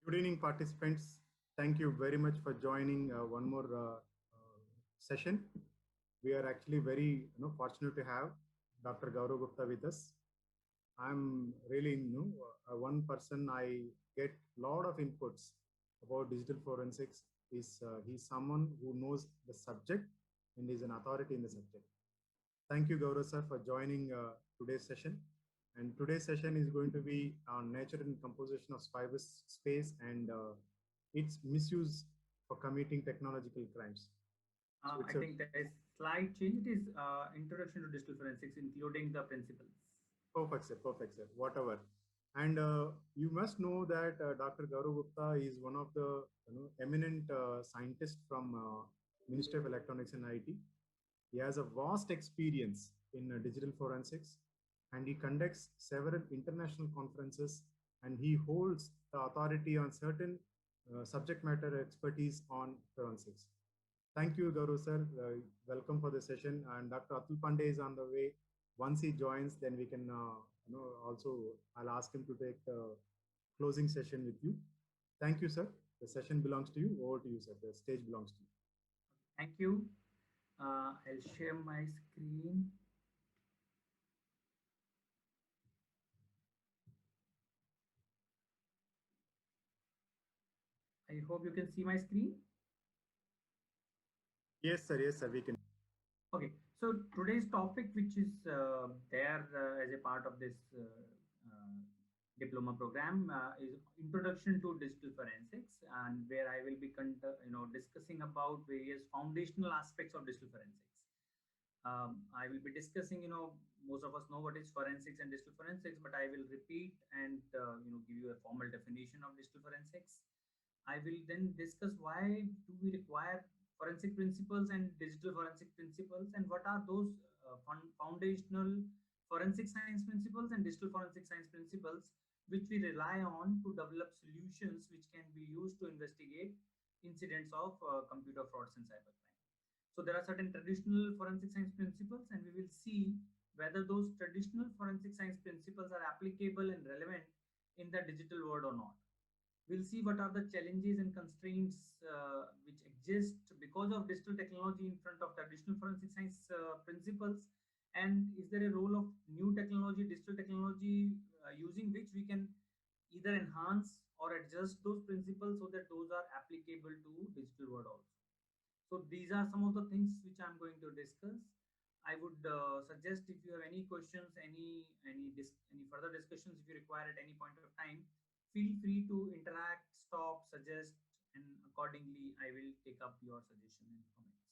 Good evening, participants. Thank you very much for joining one more session. We are actually very fortunate to have Dr. Gaurav Gupta with us. I'm really one person I get a lot of inputs about digital forensics. He's someone who knows the subject and is an authority in the subject. Thank you, Gaurav sir, for joining today's session. And today's session is going to be on nature and composition of cyberspace and its misuse for committing technological crimes. So I it's a think there is slight change. It is introduction to digital forensics, including the principles. perfect, sir, whatever. And you must know that Dr. Gaurav Gupta is one of the eminent scientists from Ministry of Electronics and IT. He has a vast experience in digital forensics and he conducts several international conferences and he holds the authority on certain subject matter expertise on forensics. Thank you, Gaurav sir. Welcome for the session. And Dr. Atul Pandey is on the way. Once he joins, then we can, also I'll ask him to take the closing session with you. Thank you, sir. The session belongs to you. Over to you, sir. The stage belongs to you. Thank you. I'll share my screen. I hope you can see my screen. Yes, sir. We can. Okay, so today's topic, which is there as a part of this diploma program, is Introduction to Digital Forensics, and where I will be, discussing about various foundational aspects of digital forensics. I will be discussing, most of us know what is forensics and digital forensics, but I will repeat and, give you a formal definition of digital forensics. I will then discuss why do we require forensic principles and digital forensic principles, and what are those foundational forensic science principles and digital forensic science principles which we rely on to develop solutions which can be used to investigate incidents of computer frauds and cybercrime. So there are certain traditional forensic science principles, and we will see whether those traditional forensic science principles are applicable and relevant in the digital world or not. We'll see what are the challenges and constraints which exist because of digital technology in front of traditional forensic science principles, and is there a role of new technology, digital technology, using which we can either enhance or adjust those principles so that those are applicable to digital world also. So these are some of the things which I'm going to discuss. I would suggest, if you have any questions, any further discussions, if you require at any point of time, feel free to interact, stop, suggest, and accordingly I will take up your suggestion and comments.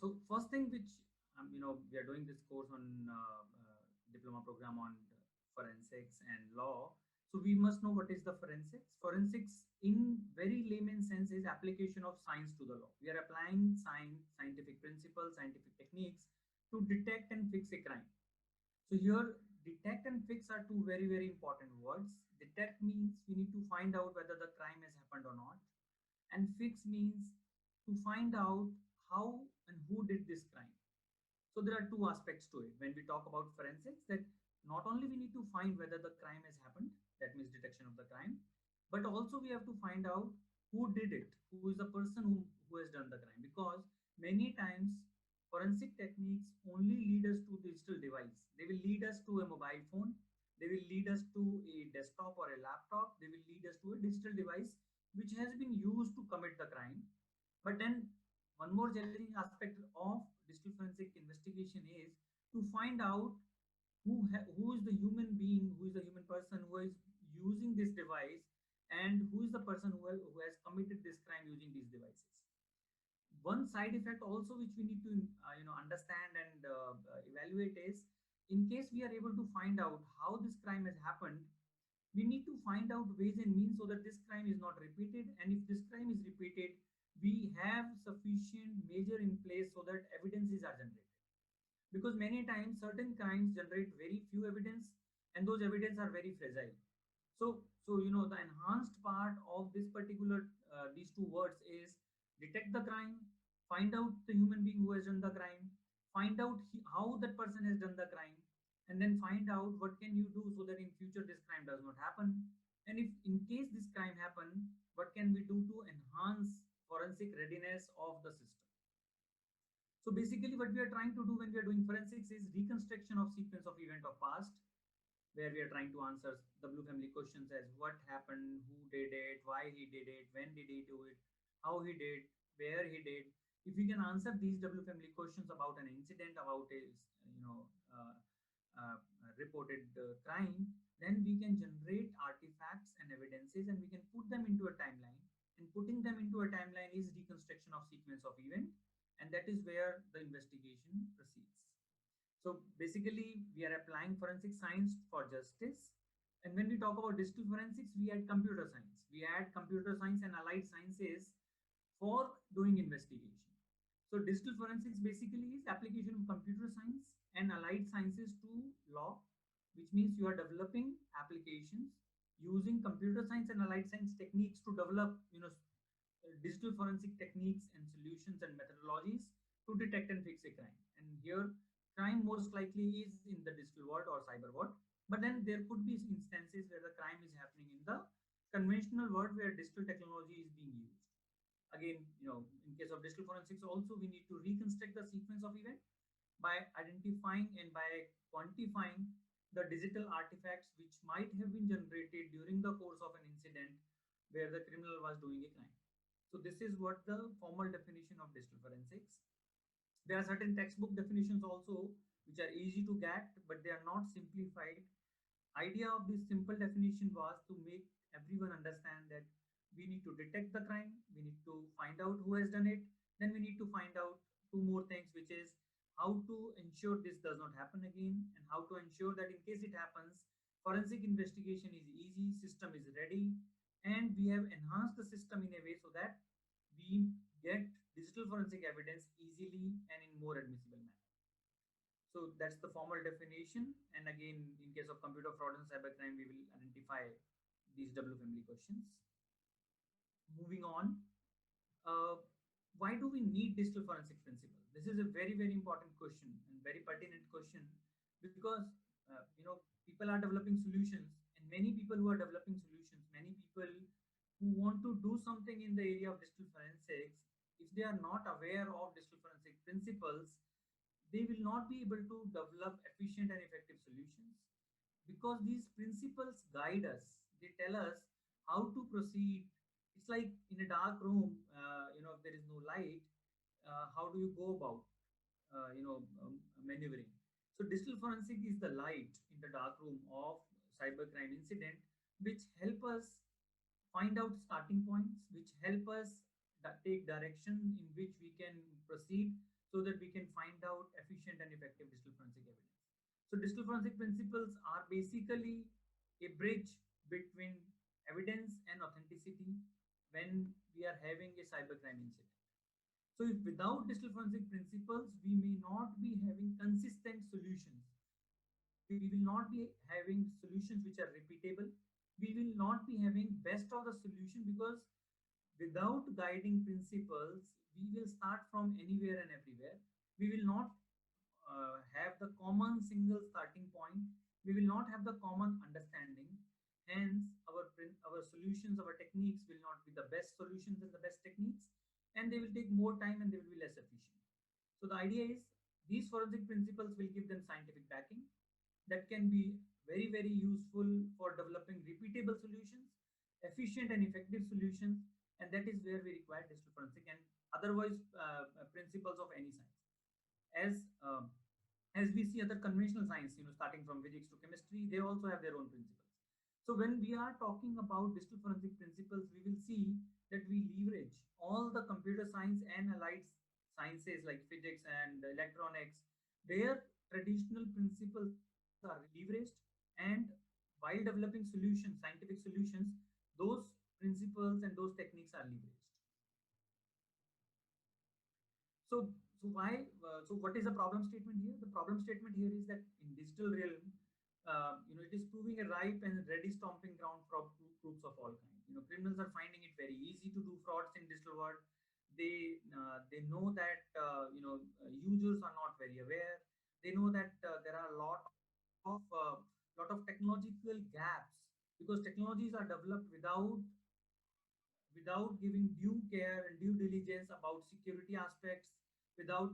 So first thing which we are doing this course on diploma program on forensics and law. So we must know what is the forensics. Forensics, in very layman sense, is application of science to the law. We are applying scientific principles, scientific techniques to detect and fix a crime. So here, detect and fix are two very, very important words. Detect means we need to find out whether the crime has happened or not. And fix means to find out how and who did this crime. So there are two aspects to it when we talk about forensics, that not only we need to find whether the crime has happened, that means detection of the crime, but also we have to find out who did it, who is the person who has done the crime. Because many times forensic techniques only lead us to digital device. They will lead us to a mobile phone, they will lead us to a desktop or a laptop, they will lead us to a digital device which has been used to commit the crime. But then one more challenging aspect of digital forensic investigation is to find out who is the human being, who is the human person who is using this device, and who is the person who has committed this crime using these devices. One side effect also which we need to understand and evaluate is, in case we are able to find out how this crime has happened, we need to find out ways and means so that this crime is not repeated, and if this crime is repeated, we have sufficient measure in place so that evidences are generated. Because many times certain crimes generate very few evidence, and those evidence are very fragile. So the enhanced part of this particular these two words is detect the crime, find out the human being who has done the crime, find out how that person has done the crime, and then find out what can you do so that in future this crime does not happen. And if in case this crime happen, what can we do to enhance forensic readiness of the system? So basically what we are trying to do when we are doing forensics is reconstruction of sequence of event of past, where we are trying to answer W family questions as what happened, who did it, why he did it, when did he do it, how he did, where he did. If we can answer these W family questions about an incident, about a you know uh, reported crime, then we can generate artifacts and evidences, and we can put them into a timeline. And putting them into a timeline is reconstruction of sequence of event, and that is where the investigation proceeds. So basically, we are applying forensic science for justice. And when we talk about digital forensics, we add computer science. We add computer science and allied sciences for doing investigation. So digital forensics basically is application of computer science and allied sciences to law, which means you are developing applications using computer science and allied science techniques to develop, digital forensic techniques and solutions and methodologies to detect and fix a crime. And here, crime most likely is in the digital world or cyber world, but then there could be instances where the crime is happening in the conventional world where digital technology is being used. Again, in case of digital forensics, also we need to reconstruct the sequence of event by identifying and by quantifying the digital artifacts which might have been generated during the course of an incident where the criminal was doing a crime. So this is what the formal definition of digital forensics. There are certain textbook definitions also which are easy to get, but they are not simplified. Idea of this simple definition was to make everyone understand that we need to detect the crime, we need to find out who has done it, then we need to find out two more things, which is how to ensure this does not happen again, and how to ensure that in case it happens, forensic investigation is easy, system is ready, and we have enhanced the system in a way so that we get digital forensic evidence easily and in more admissible manner. So that's the formal definition. And again, in case of computer fraud and cybercrime, we will identify these W family questions. Moving on, uh, why do we need digital forensic principle? This is a very, very important question and very pertinent question, because people are developing solutions, and many people who are developing solutions, many people who want to do something in the area of digital forensics, if they are not aware of digital forensic principles, they will not be able to develop efficient and effective solutions, because these principles guide us. They tell us how to proceed. It's like in a dark room, if there is no light, how do you go about, maneuvering? So digital forensic is the light in the dark room of cybercrime incident, which help us find out starting points, which help us take direction in which we can proceed so that we can find out efficient and effective digital forensic evidence. So digital forensic principles are basically a bridge between evidence and authenticity when we are having a cybercrime incident. So if without digital forensic principles, we may not be having consistent solutions. We will not be having solutions which are repeatable. We will not be having best of the solution, because without guiding principles, we will start from anywhere and everywhere. We will not have the common single starting point. We will not have the common understanding. Hence, our solutions, our techniques will not be the best solutions and the best techniques, and they will take more time and they will be less efficient. So the idea is these forensic principles will give them scientific backing that can be very, very useful for developing repeatable solutions, efficient and effective solutions, and that is where we require digital forensic and otherwise principles of any science. As as we see other conventional science, starting from physics to chemistry, they also have their own principles. So when we are talking about digital forensic principles, we will see that we leverage all the computer science and allied sciences like physics and electronics. Their traditional principles are leveraged, and while developing solutions, scientific solutions, those principles and those techniques are leveraged. So what is the problem statement here? The problem statement here is that in digital realm, it is proving a ripe and ready stomping ground for groups of all kinds. Criminals are finding it very easy to do frauds in digital world. They know that users are not very aware. They know that there are a lot of technological gaps because technologies are developed without giving due care and due diligence about security aspects, without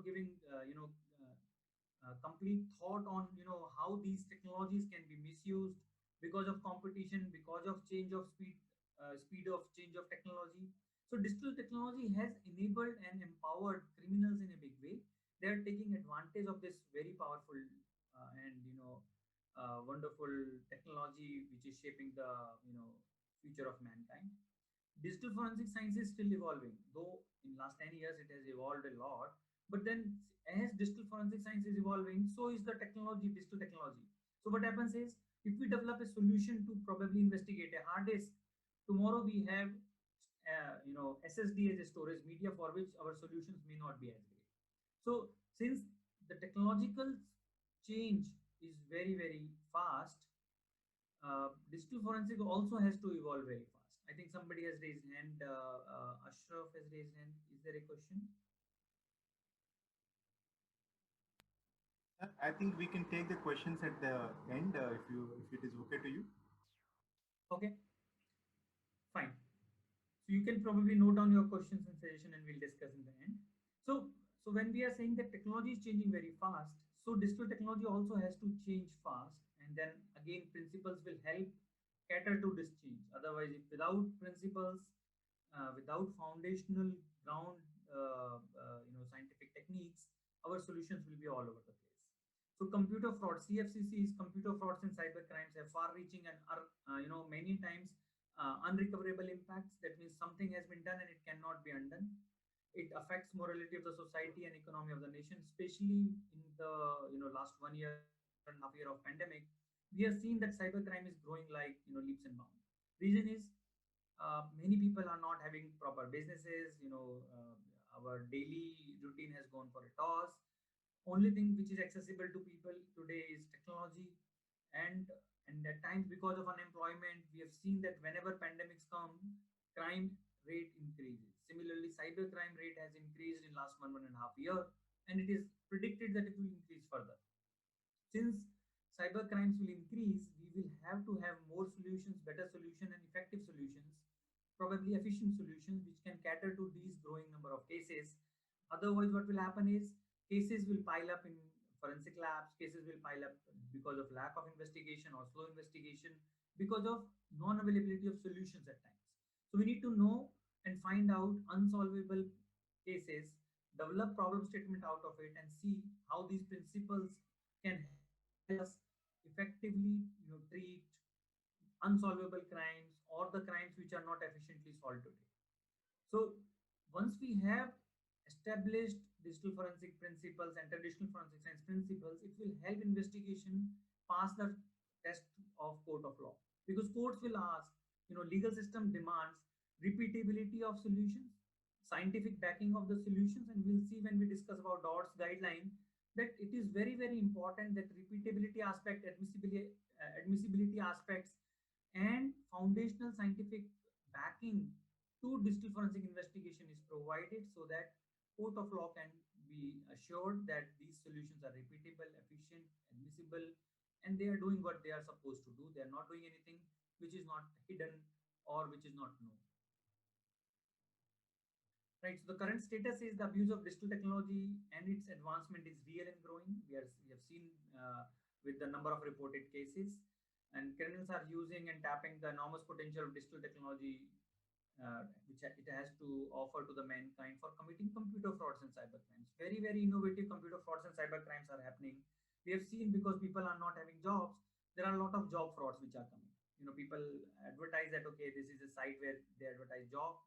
giving complete thought on how these technologies can be misused because of competition, because of change of speed of change of technology. So digital technology has enabled and empowered criminals in a big way. They are taking advantage of this very powerful and wonderful technology which is shaping the future of mankind. Digital forensic science is still evolving, though in last 10 years it has evolved a lot. But then as digital forensic science is evolving, so is the technology, digital technology. So what happens is, if we develop a solution to probably investigate a hard disk, tomorrow we have SSD as a storage media for which our solutions may not be as great. So since the technological change is very very fast, digital forensic also has to evolve very fast. I think somebody has raised hand. Ashraf has raised hand. Is there a question? I think we can take the questions at the end if it is okay to you. Okay, fine. So you can probably note down your questions and suggestion, and we'll discuss in the end. So when we are saying that technology is changing very fast, so digital technology also has to change fast, and then again principles will help cater to this change. Otherwise, if without principles, without foundational ground, scientific techniques, our solutions will be all over the place. So computer fraud, CFCC's computer frauds and cyber crimes have far-reaching and are, many times unrecoverable impacts. That means something has been done and it cannot be undone. It affects morality of the society and economy of the nation, especially in the last 1 year and a half year of pandemic. We have seen that cybercrime is growing like leaps and bounds. Reason is many people are not having proper businesses. Our daily routine has gone for a toss. Only thing which is accessible to people today is technology, and at times because of unemployment, we have seen that whenever pandemics come, crime rate increases. Similarly, cybercrime rate has increased in last 1.5 year, and it is predicted that it will increase further. Since cyber crimes will increase, we will have to have more solutions, better solution and effective solutions, probably efficient solutions which can cater to these growing number of cases. Otherwise, what will happen is cases will pile up in forensic labs, cases will pile up because of lack of investigation or slow investigation, because of non-availability of solutions at times. So we need to know and find out unsolvable cases, develop problem statement out of it, and see how these principles can help us effectively treat unsolvable crimes or the crimes which are not efficiently solved today. So once we have established digital forensic principles and traditional forensic science principles, it will help investigation pass the test of court of law, because courts will ask, legal system demands repeatability of solutions, scientific backing of the solutions, and we'll see when we discuss about DOTS guideline that it is very very important that repeatability aspect, admissibility aspects, and foundational scientific backing to digital forensic investigation is provided, so that court of law can be assured that these solutions are repeatable, efficient, admissible, and they are doing what they are supposed to do. They are not doing anything which is not hidden or which is not known. Right. So the current status is the abuse of digital technology and its advancement is real and growing. We have seen with the number of reported cases, and criminals are using and tapping the enormous potential of digital technology, which it has to offer to the mankind for committing computer frauds and cyber crimes. Very very innovative computer frauds and cyber crimes are happening. We have seen, because people are not having jobs, there are a lot of job frauds which are coming. People advertise that okay, this is a site where they advertise job,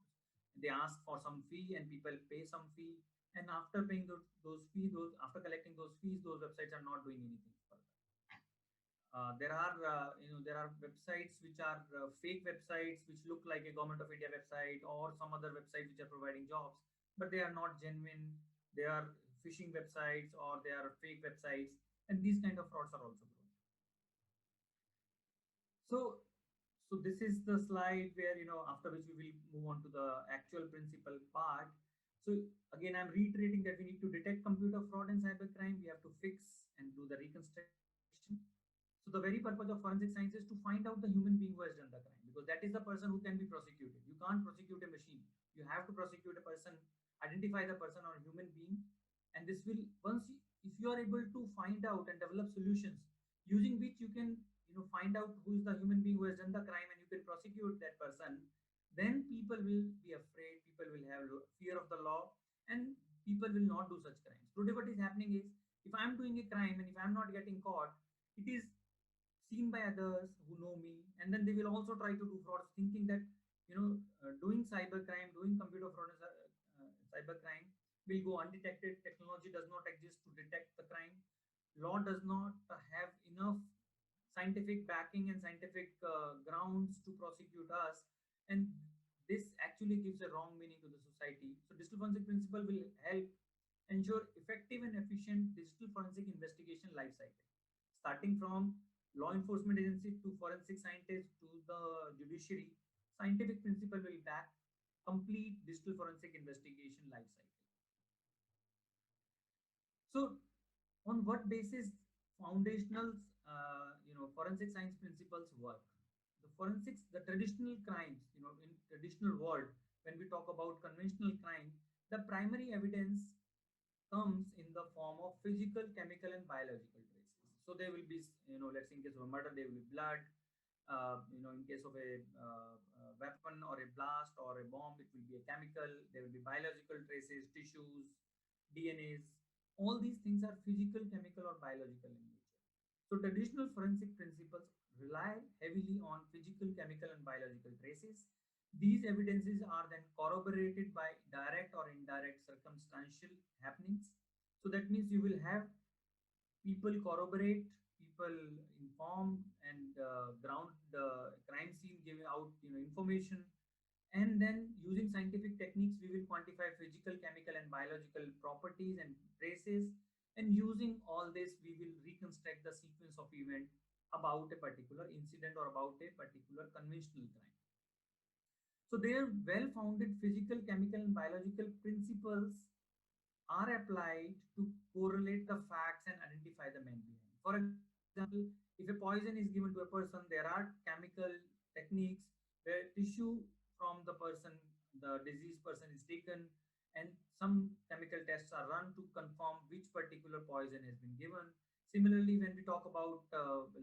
they ask for some fee and people pay some fee, and after paying those fees, after collecting those fees, those websites are not doing anything further. There are websites which are fake websites which look like a government of India website or some other websites which are providing jobs, but they are not genuine. They are phishing websites or they are fake websites, and these kind of frauds are also growing. So this is the slide where, after which we will move on to the actual principal part. So again, I'm reiterating that we need to detect computer fraud and cybercrime. We have to fix and do the reconstruction. So the the very purpose of forensic science is to find out the human being who has done the crime, because that is the person who can be prosecuted. You can't prosecute a machine. You have to prosecute a person, identify the person or human being, and this will if you are able to find out and develop solutions using which you can find out who is the human being who has done the crime and you can prosecute that person, then people will be afraid. People will have fear of the law, and people will not do such crimes. Today, what is happening is, if I'm doing a crime and if I'm not getting caught, it is seen by others who know me, and then they will also try to do frauds, thinking that doing cyber crime, doing computer fraud, cyber crime will go undetected. Technology does not exist to detect the crime. Law does not have enough scientific backing and scientific grounds to prosecute us, and this actually gives a wrong meaning to the society. So digital forensic principle will help ensure effective and efficient digital forensic investigation life cycle, starting from law enforcement agency to forensic scientists to the judiciary. Scientific principle will back complete digital forensic investigation life cycle. So, on what basis foundational, forensic science principles work? The forensics, the traditional crimes, in traditional world, when we talk about conventional crime, the primary evidence comes in the form of physical, chemical, and biological traces. So there will be, let's say in case of a murder, there will be blood. In case of a weapon or a blast or a bomb, it will be a chemical. There will be biological traces, tissues, DNAs. All these things are physical, chemical, or biological in nature. So traditional forensic principles rely heavily on physical, chemical, and biological traces. These evidences are then corroborated by direct or indirect circumstantial happenings. So that means you will have people corroborate, people inform and ground the crime scene, giving out information, and then using scientific techniques we will quantify physical, chemical, and biological properties and traces, and using all this we will reconstruct the sequence of event about a particular incident or about a particular conventional crime. So their well-founded physical, chemical, and biological principles are applied to correlate the facts and identify the man behind. For example, if a poison is given to a person, there are chemical techniques where tissue from the person, the diseased person, is taken, and some chemical tests are run to confirm which particular poison has been given. Similarly, when we talk about,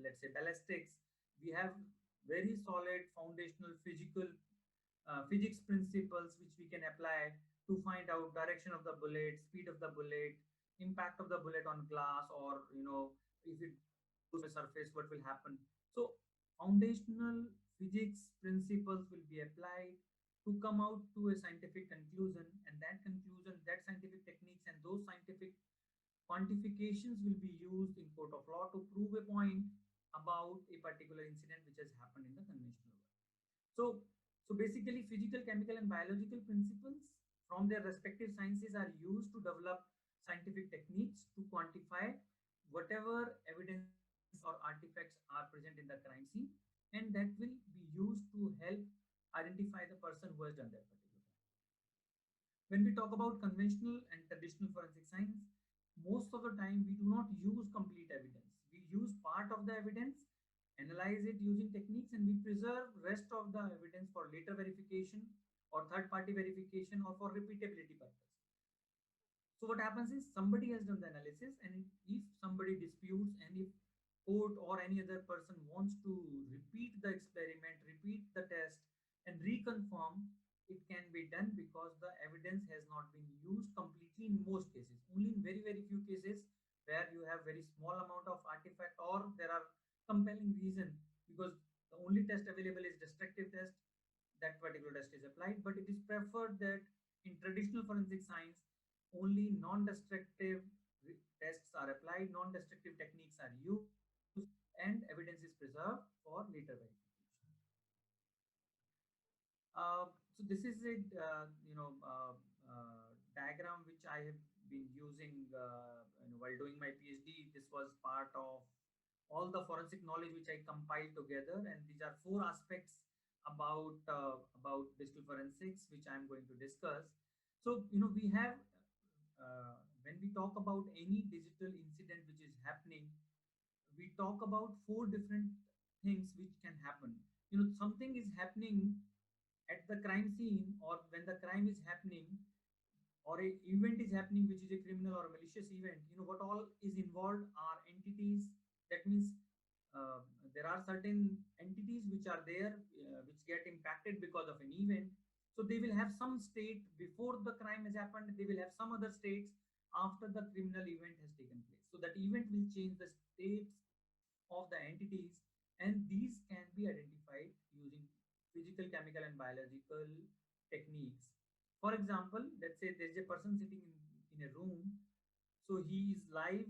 let's say, ballistics, we have very solid foundational physics principles which we can apply to find out direction of the bullet, speed of the bullet, impact of the bullet on glass, or if it goes to a surface, what will happen. So foundational physics principles will be applied to come out to a scientific conclusion, and that conclusion, that scientific techniques and those scientific quantifications will be used in court of law to prove a point about a particular incident which has happened in the conventional world. So basically, physical, chemical, and biological principles from their respective sciences are used to develop scientific techniques to quantify whatever evidence or artifacts are present in the crime scene, and that will be used to help identify the person who has done that particular crime. When we talk about conventional and traditional forensic science, most of the time we do not use complete evidence. We use part of the evidence, analyze it using techniques, and we preserve rest of the evidence for later verification or third party verification or for repeatability purpose. So what happens is, somebody has done the analysis, and if somebody disputes, and if court or any other person wants to repeat the experiment, repeat the test, and reconfirm, it can be done because the evidence has not been used completely in most cases. Only in very, very few cases where you have very small amount of artifact or there are compelling reason, because the only test available is destructive test, that particular test is applied. But it is preferred that in traditional forensic science, only non-destructive tests are applied, non-destructive techniques are used, and evidence is preserved for later verification. So this is a diagram which I have been using while doing my PhD. This was part of all the forensic knowledge which I compiled together, and these are four aspects about digital forensics which I'm going to discuss. So we have when we talk about any digital incident which is happening, we talk about four different things which can happen. You know, something is happening at the crime scene, or when the crime is happening, or a event is happening which is a criminal or a malicious event. You know, what all is involved are entities. That means uh, there are certain entities which are there, which get impacted because of an event. So they will have some state before the crime has happened, they will have some other states after the criminal event has taken place. So that event will change the states of the entities, and these can be identified using physical, chemical, and biological techniques. For example, let's say there is a person sitting in a room. So he is live,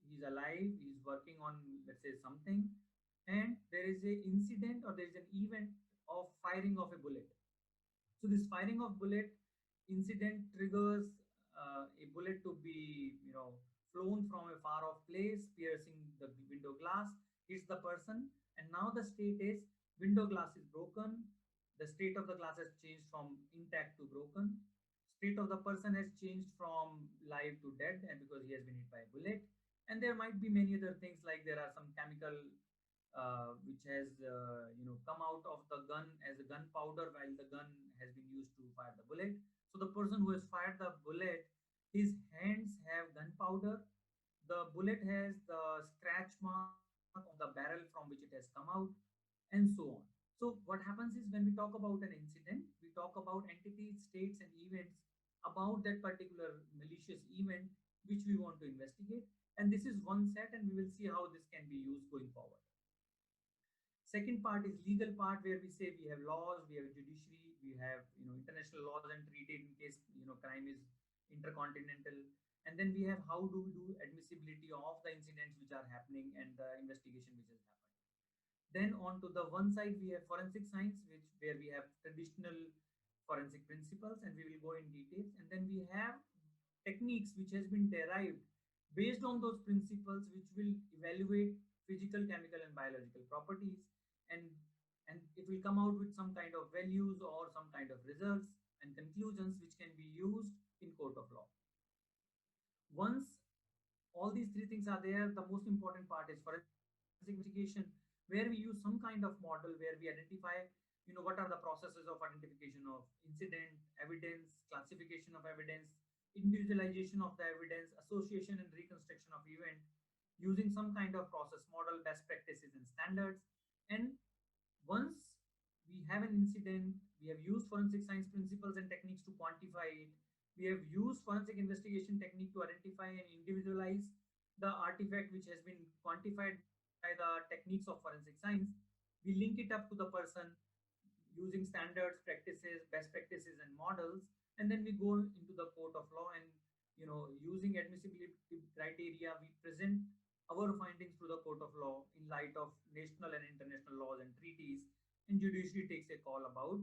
he's alive, he's working on, let's say, something, and there is a incident or there is an event of firing of a bullet. So this firing of bullet incident triggers a bullet to be, flown from a far off place, piercing the window glass, hits the person, and now the state is window glass is broken. The state of the glass has changed from intact to broken. State of the person has changed from live to dead, and because he has been hit by a bullet. And there might be many other things, like there are some chemical which has come out of the gun as a gunpowder while the gun has been used to fire the bullet. So the person who has fired the bullet, his hands have gunpowder. The bullet has the scratch mark on the barrel from which it has come out, and so on. So what happens is, when we talk about an incident, we talk about entities, states, and events about that particular malicious event which we want to investigate. And this is one set, and we will see how this can be used going forward. Second part is legal part, where we say we have laws, we have judiciary, we have international laws and treated in case crime is intercontinental, and then we have how do we do admissibility of the incidents which are happening and the investigation which has happened. Then on to the one side we have forensic science, which where we have traditional forensic principles, and we will go in details. And then we have techniques which has been derived based on those principles, which will evaluate physical, chemical, and biological properties, and and it will come out with some kind of values or some kind of results and conclusions which can be used in court of law. Once all these three things are there, the most important part is forensic investigation, where we use some kind of model where we identify, what are the processes of identification of incident, evidence, classification of evidence, individualization of the evidence, association and reconstruction of event, using some kind of process model, best practices and standards. And once we have an incident, we have used forensic science principles and techniques to quantify it. We have used forensic investigation technique to identify and individualize the artifact which has been quantified by the techniques of forensic science. We link it up to the person using standards, practices, best practices, and models, and then we go into the court of law, and using admissibility criteria, we present our findings to the court of law in light of national and international laws and treaties, and judiciary takes a call about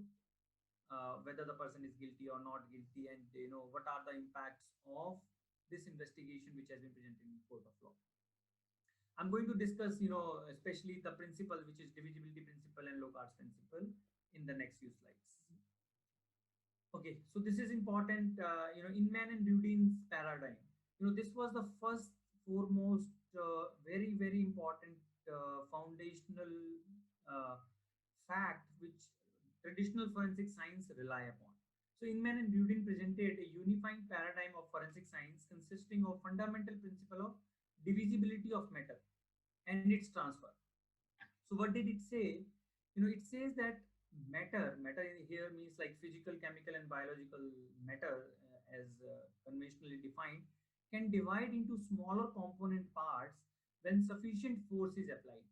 whether the person is guilty or not guilty, and what are the impacts of this investigation which has been presented in court of law. I'm going to discuss, especially the principle which is divisibility principle and Locard's principle in the next few slides. Okay, so this is important. Inman and Rudin's paradigm. This was the first, foremost, very, very important foundational fact which traditional forensic science rely upon. So Inman and Rudin presented a unifying paradigm of forensic science consisting of fundamental principle of divisibility of matter and its transfer. So what did it say? It says that matter here means like physical, chemical, and biological matter, as conventionally defined, can divide into smaller component parts when sufficient force is applied.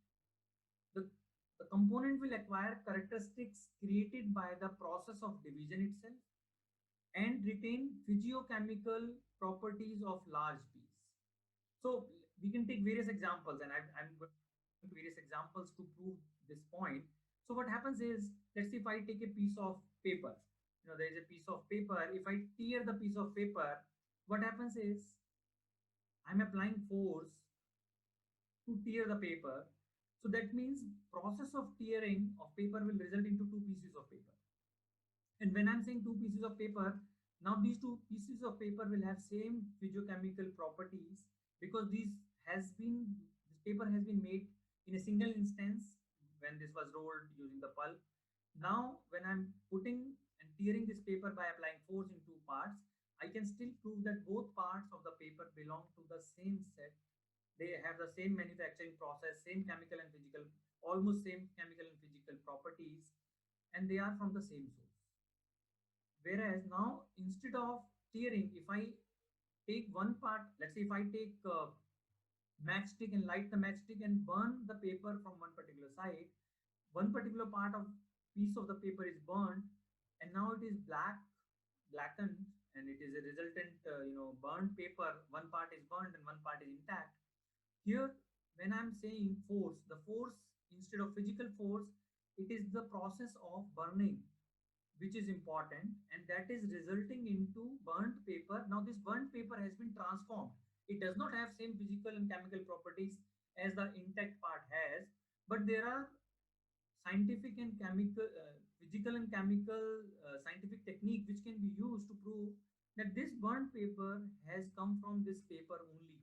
The component will acquire characteristics created by the process of division itself and retain physiochemical properties of large piece. So we can take various examples, and I'm going to various examples to prove this point. So what happens is, let's say if I take a piece of paper, there is a piece of paper. If I tear the piece of paper, what happens is I'm applying force to tear the paper. So that means process of tearing of paper will result into two pieces of paper. And when I'm saying two pieces of paper, now these two pieces of paper will have same physiochemical properties, because this paper has been made in a single instance when this was rolled using the pulp. Now, when I'm putting and tearing this paper by applying force in two parts, I can still prove that both parts of the paper belong to the same set. They have the same manufacturing process, same chemical and physical, almost same chemical and physical properties, and they are from the same source. Whereas now, instead of tearing, if I take one part, let's say if I take matchstick and light the matchstick and burn the paper from one particular side, one particular part of piece of the paper is burned, and now it is blackened, and it is a resultant, burned paper. One part is burned and one part is intact. Here, when I'm saying force, the force instead of physical force, it is the process of burning which is important, and that is resulting into burnt paper. Now this burnt paper has been transformed. It does not have same physical and chemical properties as the intact part has, but there are scientific and chemical physical and chemical scientific technique which can be used to prove that this burnt paper has come from this paper only.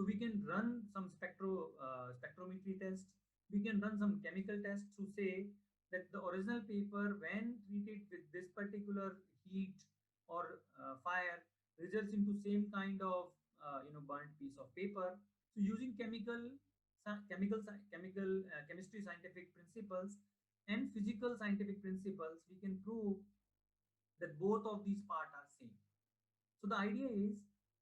So we can run some spectrometry tests. We can run some chemical tests to say that the original paper, when treated with this particular heat or fire, results into same kind of burnt piece of paper. So using chemistry scientific principles and physical scientific principles, we can prove that both of these parts are same. So the idea is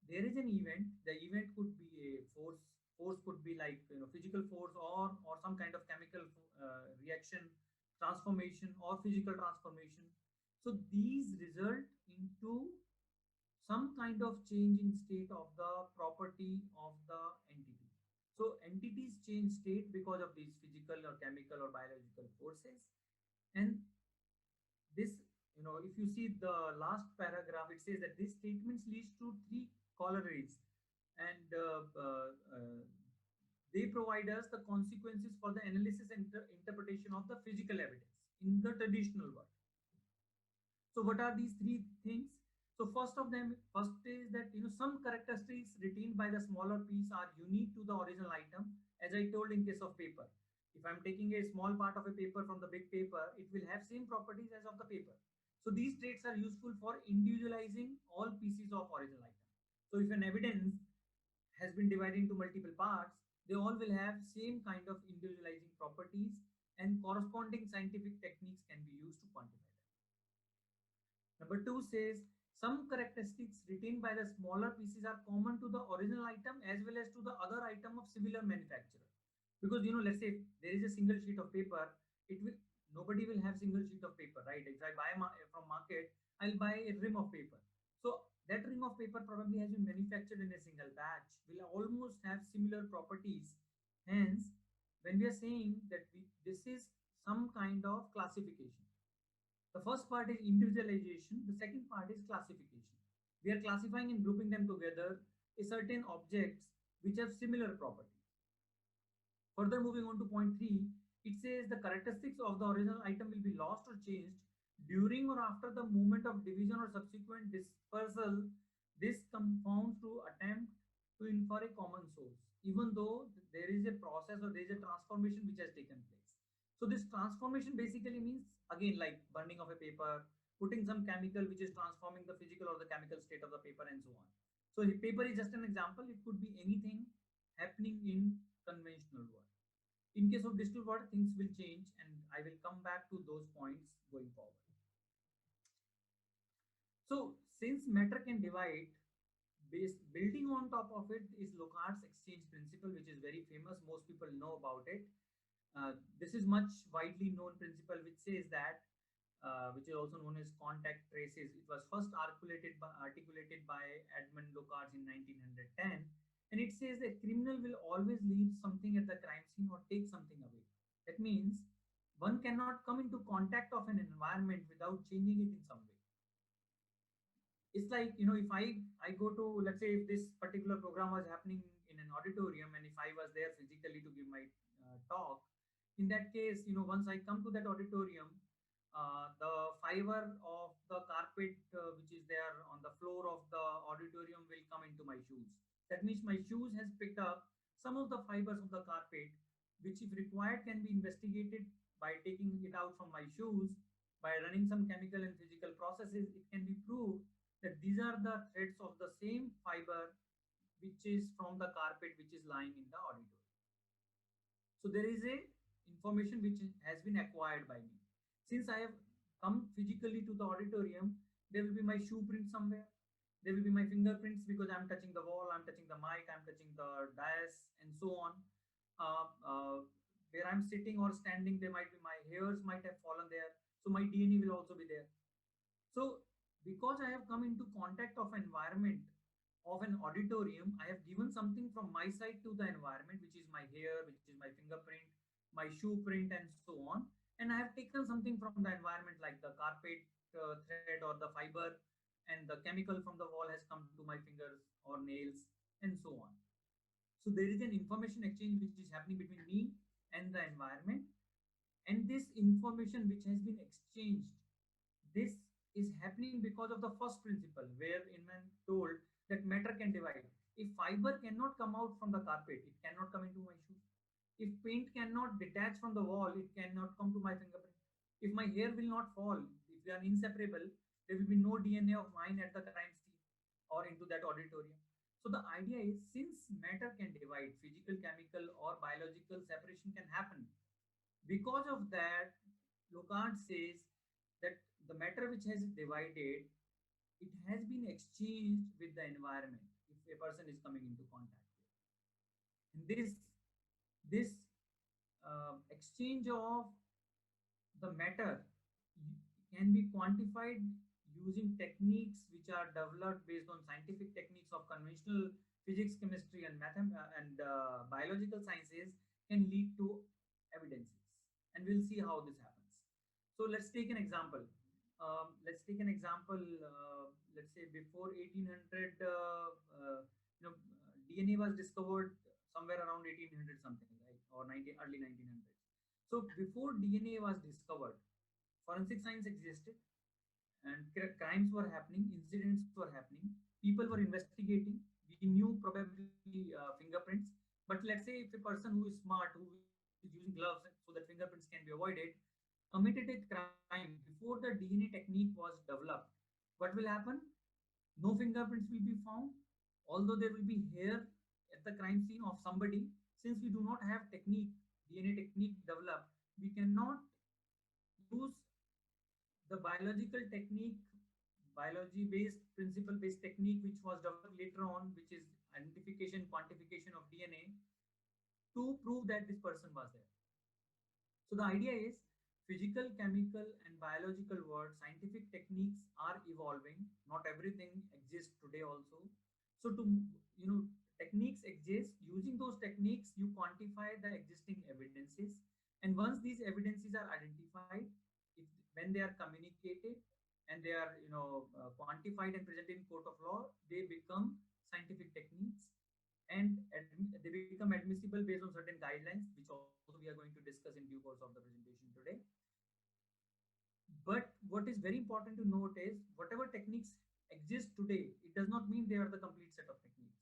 there is an event. The event could be a force. Force could be like physical force or some kind of chemical reaction, transformation or physical transformation. So these result into some kind of change in state of the property of the entity. So entities change state because of these physical or chemical or biological forces. And this, if you see the last paragraph, it says that this statement leads to three corollaries, and they provide us the consequences for the analysis and interpretation of the physical evidence in the traditional world. So what are these three things? So first is that some characteristics retained by the smaller piece are unique to the original item, as I told in case of paper. If I'm taking a small part of a paper from the big paper, it will have same properties as of the paper. So these traits are useful for individualizing all pieces of original item. So if an evidence has been divided into multiple parts, they all will have same kind of individualizing properties, and corresponding scientific techniques can be used to quantify them. Number two says some characteristics retained by the smaller pieces are common to the original item as well as to the other item of similar manufacturer. Because let's say there is a single sheet of paper, nobody will have single sheet of paper, right? If I buy from market, I'll buy a rim of paper. So that rim of paper probably has been manufactured in a single batch, will almost have similar properties. Hence, when we are saying that this is some kind of classification. The first part is individualization. The second part is classification. We are classifying and grouping them together a certain objects which have similar properties. Further, moving on to point 3, it says the characteristics of the original item will be lost or changed during or after the movement of division or subsequent dispersal. This confounds to attempt to infer a common source, even though there is a process or there is a transformation which has taken place. So this transformation basically means, again, like burning of a paper, putting some chemical which is transforming the physical or the chemical state of the paper, and so on. So paper is just an example. It could be anything happening in conventional world. In case of digital world, things will change, and I will come back to those points going forward. So since matter can divide, building on top of it is Locard's exchange principle, which is very famous. Most people know about it. This is much widely known principle which says that, which is also known as contact traces. It was first articulated by Edmond Locard in 1910, and it says that criminal will always leave something at the crime scene or take something away. That means one cannot come into contact of an environment without changing it in some way. It's like, if I go to, let's say, if this particular program was happening in an auditorium, and if I was there physically to give my talk, in that case, once I come to that auditorium, the fiber of the carpet which is there on the floor of the auditorium will come into my shoes. That means my shoes has picked up some of the fibers of the carpet, which if required can be investigated by taking it out from my shoes, by running some chemical and physical processes, it can be proved that these are the threads of the same fiber which is from the carpet which is lying in the auditorium. So there is a information which has been acquired by me. Since I have come physically to the auditorium, there will be my shoe print somewhere. There will be my fingerprints because I'm touching the wall, I'm touching the mic, I'm touching the dais, and so on. Uh, uh, where I'm sitting or standing, there might be my hairs might have fallen there. So my DNA will also be there. So because I have come into contact of environment of an auditorium, I have given something from my side to the environment, which is my hair, which is my fingerprint, my shoe print, and so on. And I have taken something from the environment like the carpet thread or the fiber, and the chemical from the wall has come to my fingers or nails, and so on. So there is an information exchange which is happening between me and the environment. And this information which has been exchanged, this is happening because of the first principle, where Inman told that matter can divide. If fiber cannot come out from the carpet, it cannot come into my shoe. If paint cannot detach from the wall, it cannot come to my fingerprint. If my hair will not fall, if they are inseparable, there will be no DNA of mine at the crime scene or into that auditorium. So the idea is, since matter can divide, physical, chemical, or biological separation can happen. Because of that, Locard says that the matter which has divided, it has been exchanged with the environment if a person is coming into contact with. And this exchange of the matter can be quantified using techniques which are developed based on scientific techniques of conventional physics, chemistry, and biological sciences, can lead to evidences. And we'll see how this happens. So let's take an example. Let's say before 1800, DNA was discovered somewhere around 1800 something, right, or early 1900s. So before DNA was discovered, forensic science existed, and crimes were happening, incidents were happening, people were investigating. We knew probably fingerprints, but let's say if a person who is smart, who is using gloves so that fingerprints can be avoided, committed a crime before the DNA technique was developed, what will happen? No fingerprints will be found, although there will be hair at the crime scene of somebody. Since we do not have technique, DNA technique developed, we cannot use the biological technique, biology based, principle based technique, which was developed later on, which is identification, quantification of DNA, to prove that this person was there. So the idea is, physical, chemical, and biological world, scientific techniques are evolving. Not everything exists today also. So to, techniques exist. Using those techniques, you quantify the existing evidences. And once these evidences are identified, if, when they are communicated and they are, quantified and presented in court of law, they become scientific techniques, and they become admissible based on certain guidelines, which also we are going to discuss in due course of the presentation today. But what is very important to note is, whatever techniques exist today, it does not mean they are the complete set of techniques.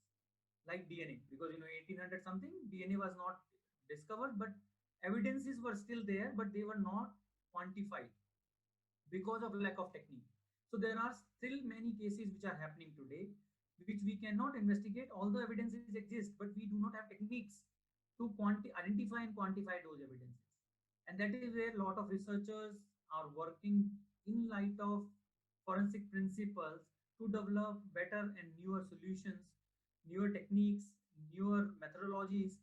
Like DNA, because 1800 something, DNA was not discovered, but evidences were still there, but they were not quantified because of lack of technique. So there are still many cases which are happening today, which we cannot investigate, although evidences exist, but we do not have techniques to identify and quantify those evidences. And that is where a lot of researchers are working in light of forensic principles to develop better and newer solutions, newer techniques, newer methodologies,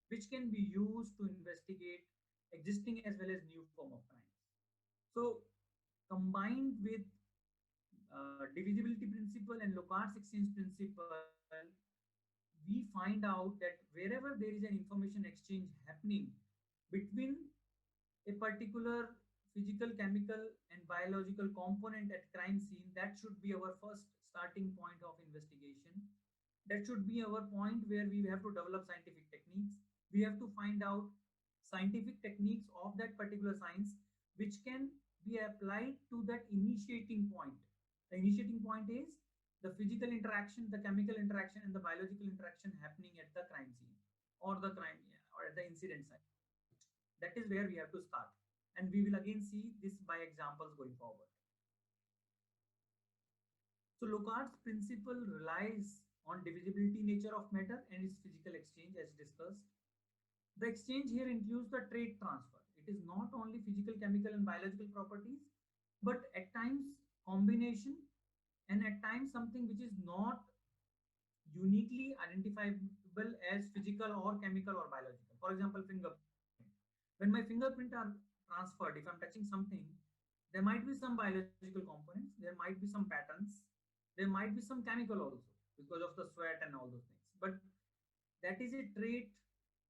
which can be used to investigate existing as well as new form of crimes. So combined with divisibility principle and Locard's exchange principle, we find out that wherever there is an information exchange happening between a particular physical, chemical, and biological component at crime scene, that should be our first starting point of investigation. That should be our point where we have to develop scientific techniques. We have to find out scientific techniques of that particular science which can be applied to that initiating point. The initiating point is the physical interaction, the chemical interaction, and the biological interaction happening at the crime scene. or the crime or at the incident site. That is where we have to start. And we will again see this by examples going forward. So Locard's principle relies on divisibility nature of matter and its physical exchange as discussed. The exchange here includes the trait transfer. It is not only physical, chemical, and biological properties, but at times combination, and at times something which is not uniquely identifiable as physical or chemical or biological. For example, fingerprint. When my fingerprint are transferred, if I'm touching something, there might be some biological components, there might be some patterns, there might be some chemical also because of the sweat and all those things. But that is a trait,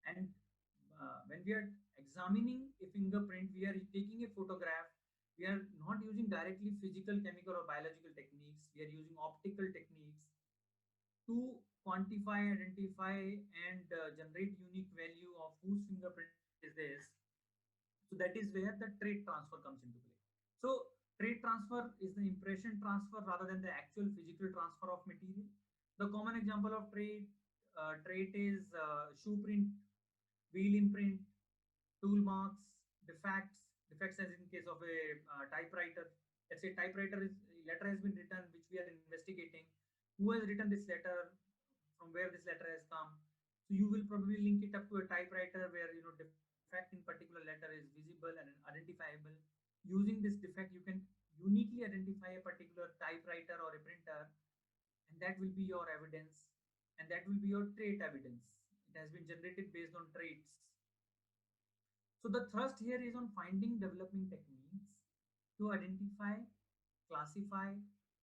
and when we are examining a fingerprint, we are taking a photograph. We are not using directly physical, chemical, or biological techniques. We are using optical techniques to quantify, identify, and generate unique value of whose fingerprint is this. So that is where the trait transfer comes into play. So trait transfer is the impression transfer rather than the actual physical transfer of material. The common example of trait is shoe print, wheel imprint, tool marks, defects, defects as in case of a typewriter. Let's say typewriter is letter has been written which we are investigating. Who has written this letter? From where this letter has come? So you will probably link it up to a typewriter where defect in particular letter is visible and identifiable. Using this defect, you can uniquely identify a particular typewriter or a printer, and that will be your evidence, and that will be your trait evidence. It has been generated based on traits. So the thrust here is on finding developing techniques to identify, classify,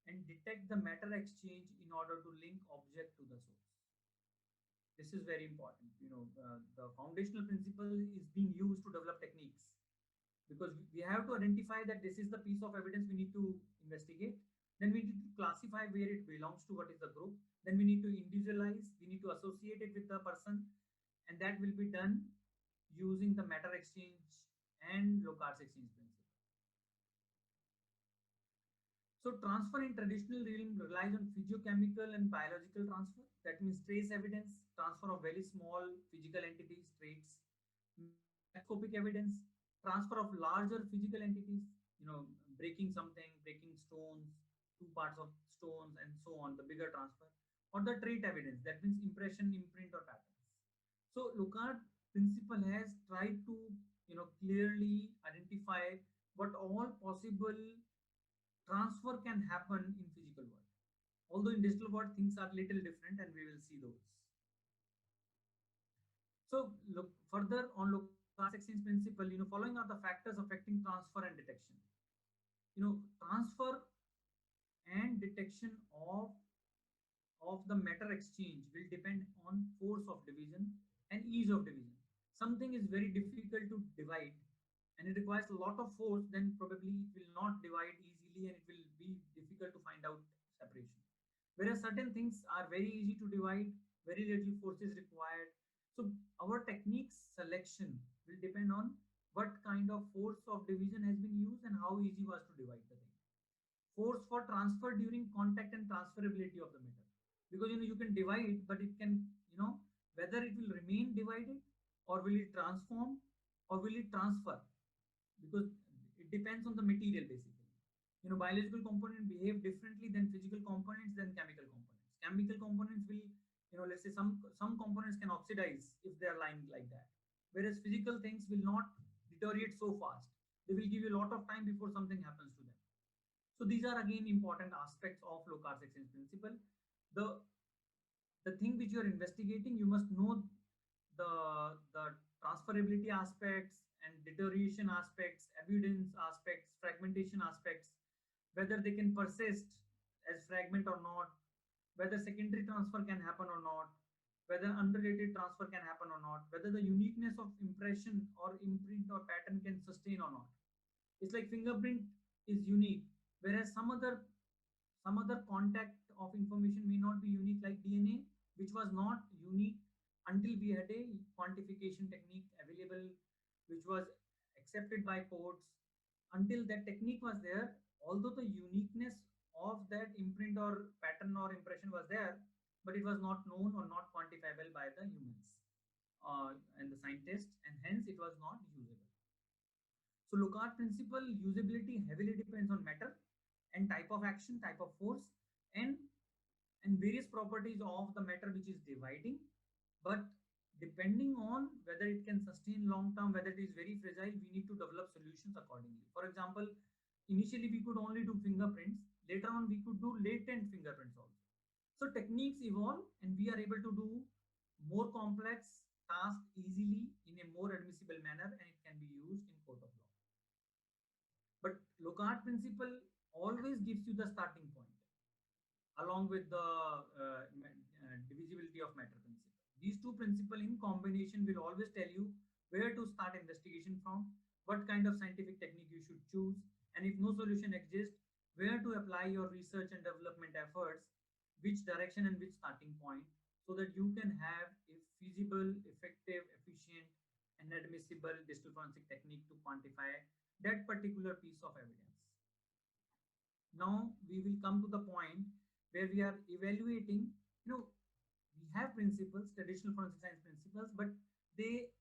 and detect the matter exchange in order to link object to the source. This is very important. The foundational principle is being used to develop techniques, because we have to identify that this is the piece of evidence we need to investigate. Then we need to classify where it belongs to, what is the group. Then we need to individualize, we need to associate it with the person, and that will be done using the matter exchange and Locard's exchange principle. So transfer in traditional realm relies on physiochemical and biological transfer. That means trace evidence, transfer of very small physical entities, traits, macroscopic evidence, transfer of larger physical entities, breaking something, breaking stones, two parts of stones, and so on, the bigger transfer, or the trait evidence, that means impression, imprint, or patterns. So Locard principle has tried to clearly identify what all possible transfer can happen in physical world. Although in digital world things are little different, and we will see those. So look further on Locard's exchange principle. Following are the factors affecting transfer and detection. Transfer and detection of the matter exchange will depend on force of division and ease of division. Something is very difficult to divide and it requires a lot of force, then probably it will not divide easily and it will be difficult to find out separation. Whereas certain things are very easy to divide, very little force is required. So our techniques selection will depend on what kind of force of division has been used and how easy was to divide the thing. Force for transfer during contact and transferability of the matter, because you can divide, but it can whether it will remain divided or will it transform or will it transfer, because it depends on the material basically. Biological components behave differently than physical components than chemical components. Chemical components will let's say some components can oxidize if they are lying like that, whereas physical things will not deteriorate so fast. They will give you a lot of time before something happens to them. So these are again important aspects of Locard's exchange principle. The thing which you are investigating, you must know the transferability aspects and deterioration aspects, evidence aspects, fragmentation aspects, whether they can persist as fragment or not, whether secondary transfer can happen or not, whether unrelated transfer can happen or not, whether the uniqueness of impression or imprint or pattern can sustain or not. It's like fingerprint is unique, whereas some other contact of information may not be unique, like DNA, which was not unique until we had a quantification technique available, which was accepted by courts. Until that technique was there, although the uniqueness of that imprint or pattern or impression was there, but it was not known or not quantifiable by the humans and the scientists, and hence it was not usable. So Locard principle usability heavily depends on matter and type of action, type of force, and various properties of the matter which is dividing. But depending on whether it can sustain long term, whether it is very fragile, we need to develop solutions accordingly. For example, initially we could only do fingerprints. Later on, we could do latent fingerprints also. So techniques evolve, and we are able to do more complex tasks easily in a more admissible manner, and it can be used in court of law. But Locard principle always gives you the starting point along with the divisibility of matter principle. These two principles in combination will always tell you where to start investigation from, what kind of scientific technique you should choose, and if no solution exists, where to apply your research and development efforts, which direction and which starting point, so that you can have a feasible, effective, efficient, and admissible digital forensic technique to quantify that particular piece of evidence. Now we will come to the point where we are evaluating, we have principles, traditional forensic science principles, but they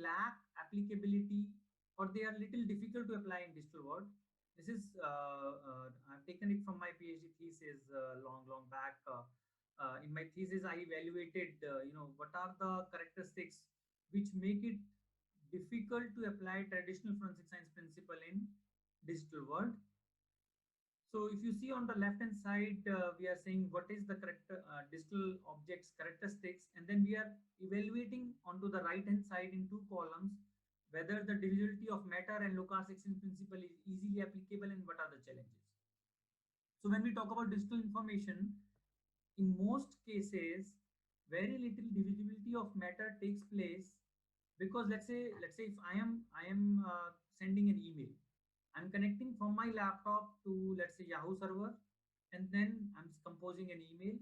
lack applicability, or they are little difficult to apply in digital world. This is I've taken it from my PhD thesis long back. In my thesis, I evaluated what are the characteristics which make it difficult to apply traditional forensic science principle in digital world. So if you see on the left hand side, we are saying what is the correct digital objects characteristics, and then we are evaluating onto the right hand side in two columns whether the divisibility of matter and Locard's exchange principle is easily applicable and what are the challenges. So when we talk about digital information, in most cases, very little divisibility of matter takes place, because let's say if I am sending an email, I'm connecting from my laptop to, let's say, Yahoo server, and then I'm composing an email.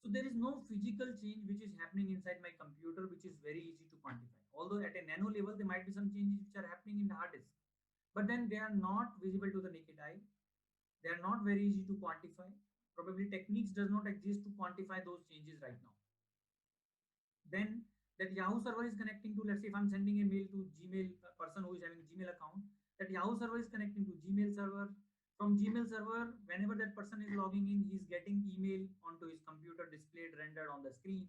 So there is no physical change which is happening inside my computer, which is very easy to quantify. Although at a nano level, there might be some changes which are happening in the hard disk, but then they are not visible to the naked eye. They are not very easy to quantify. Probably techniques does not exist to quantify those changes right now. Then that Yahoo server is connecting to, let's say if I'm sending a mail to Gmail, a person who is having a Gmail account, that Yahoo server is connecting to Gmail server. From Gmail server, whenever that person is logging in, he's getting email onto his computer, displayed, rendered on the screen.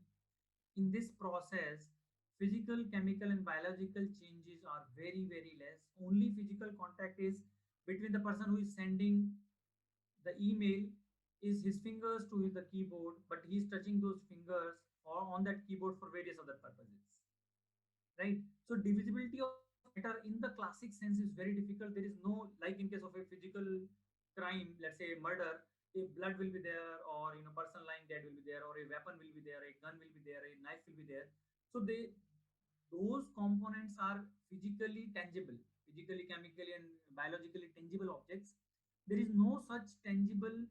In this process, physical, chemical, and biological changes are very less. Only physical contact is between the person who is sending the email, is his fingers to the keyboard, but he's touching those fingers or on that keyboard for various other purposes, right? So divisibility of matter in the classic sense is very difficult. There is no, like in case of a physical crime, let's say murder, a blood will be there, or person lying dead will be there, or a weapon will be there, a gun will be there, a knife will be there. So those components are physically tangible, physically, chemically, and biologically tangible objects. There is no such tangible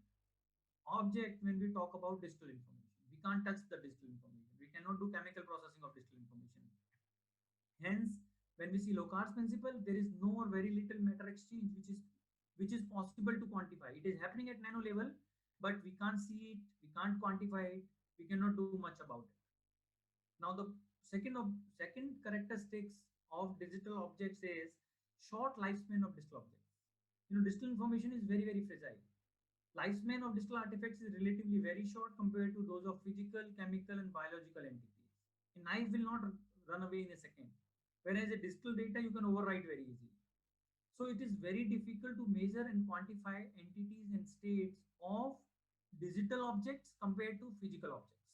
object when we talk about digital information. We can't touch the digital information. We cannot do chemical processing of digital information. Hence, when we see Locard's principle, there is no or very little matter exchange which is possible to quantify. It is happening at nano level, but we can't see it, we can't quantify it, we cannot do much about it. Now, the second characteristics of digital objects is short lifespan of digital objects. Digital information is very fragile. Lifespan of digital artifacts is relatively very short compared to those of physical, chemical, and biological entities. A knife will not run away in a second, whereas a digital data you can overwrite very easily. So it is very difficult to measure and quantify entities and states of digital objects compared to physical objects.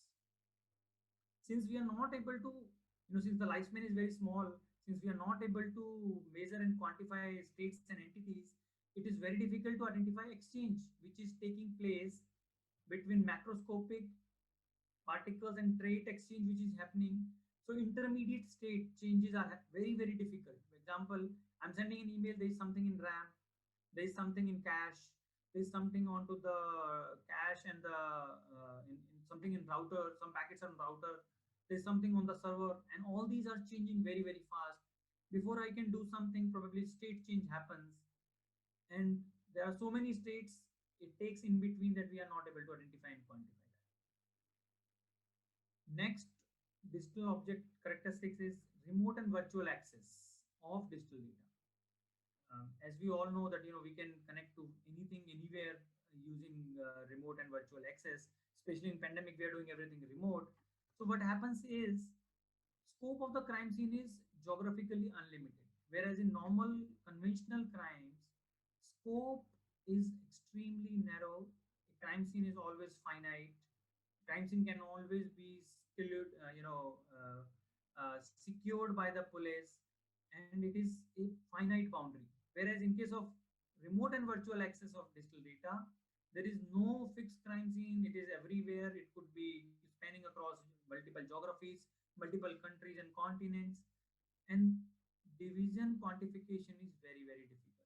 Since we are not able to, since the lifespan is very small, since we are not able to measure and quantify states and entities, it is very difficult to identify exchange which is taking place between macroscopic particles and trait exchange which is happening. So intermediate state changes are very difficult. For example, I'm sending an email, there is something in RAM, there is something in cache, there is something onto the cache and the in something in router, some packets on router, there's something on the server, and all these are changing very fast. Before I can do something, probably state change happens, and there are so many states it takes in between that we are not able to identify and quantify that. Next, digital object characteristics is remote and virtual access of digital data. As we all know that we can connect to anything anywhere using remote and virtual access. Especially in pandemic, we are doing everything remote. So what happens is scope of the crime scene is geographically unlimited, whereas in normal conventional crimes, scope is extremely narrow. A crime scene is always finite. Crime scene can always be secured by the police, and it is a finite boundary. Whereas in case of remote and virtual access of digital data, there is no fixed crime scene. It is everywhere. It could be spanning across multiple geographies, multiple countries and continents, and division quantification is very, very difficult.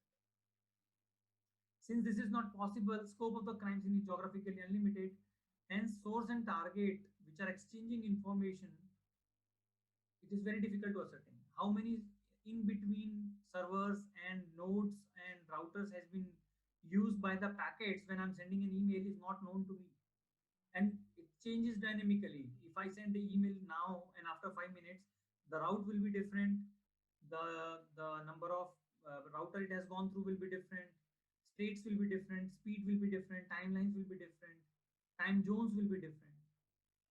Since this is not possible, scope of the crime scene is geographically unlimited, hence source and target, which are exchanging information, it is very difficult to ascertain. How many in between servers and nodes and routers has been used by the packets when I'm sending an email is not known to me. And it changes dynamically. If I send the email now and after 5 minutes, the route will be different. The number of router it has gone through will be different. States will be different. Speed will be different. Timelines will be different. Time zones will be different.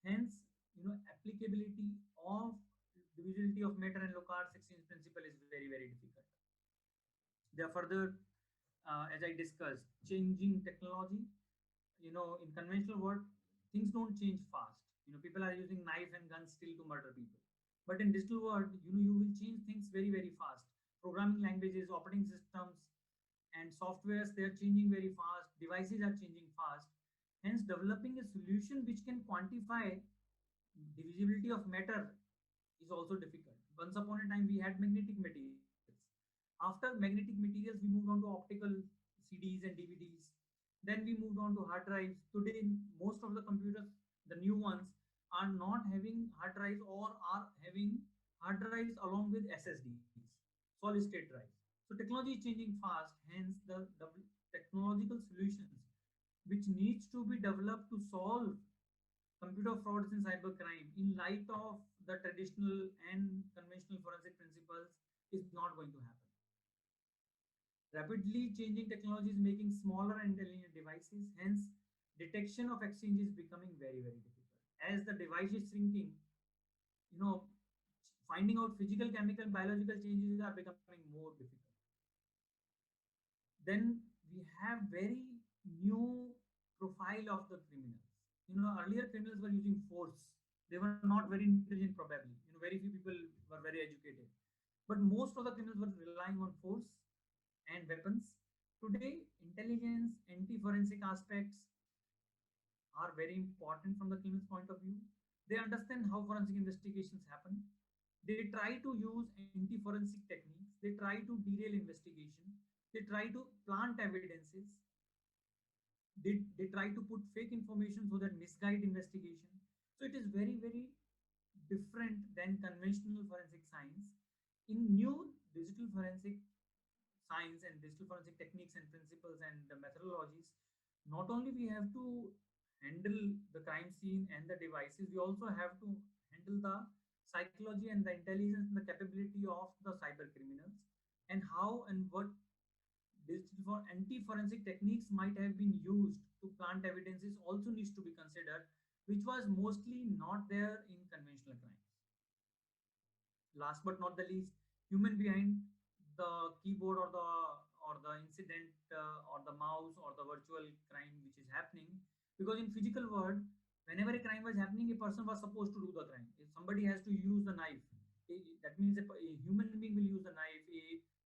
Hence, applicability of divisibility of matter and Locard's exchange principle is very, very difficult. There are further, as I discussed, changing technology. In conventional world, things don't change fast. People are using knife and guns still to murder people. But in digital world, you will change things very, very fast. Programming languages, operating systems, and softwares, they are changing very fast. Devices are changing fast. Hence, developing a solution which can quantify divisibility of matter is also difficult. Once upon a time, we had magnetic materials. After magnetic materials, we moved on to optical CDs and DVDs. Then we moved on to hard drives. Today, most of the computers, the new ones, are not having hard drives or are having hard drives along with SSDs, solid state drives. So technology is changing fast. Hence, the technological solutions which needs to be developed to solve computer frauds and cybercrime in light of the traditional and conventional forensic principles is not going to happen. Rapidly changing technology is making smaller and intelligent devices, hence detection of exchange is becoming very, very difficult. As the device is shrinking, you know, finding out physical, chemical, biological changes are becoming more difficult. Then we have very new profile of the criminals. Earlier criminals were using force. They were not very intelligent, probably. Very few people were very educated. But most of the criminals were relying on force and weapons. Today, intelligence, anti-forensic aspects are very important from the criminal's point of view. They understand how forensic investigations happen. They try to use anti-forensic techniques. They try to derail investigation. They try to plant evidences. They try to put fake information so that misguide investigation. So it is very, very different than conventional forensic science. In new digital forensic science and digital forensic techniques and principles and the methodologies, not only we have to handle the crime scene and the devices, we also have to handle the psychology and the intelligence and the capability of the cyber criminals, and how and what digital for anti-forensic techniques might have been used to plant evidences also needs to be considered, which was mostly not there in conventional crimes. Last but not the least, human behind the keyboard or the incident or the mouse or the virtual crime which is happening. Because in physical world, whenever a crime was happening, a person was supposed to do the crime. If somebody has to use the knife, that means a human being will use the knife.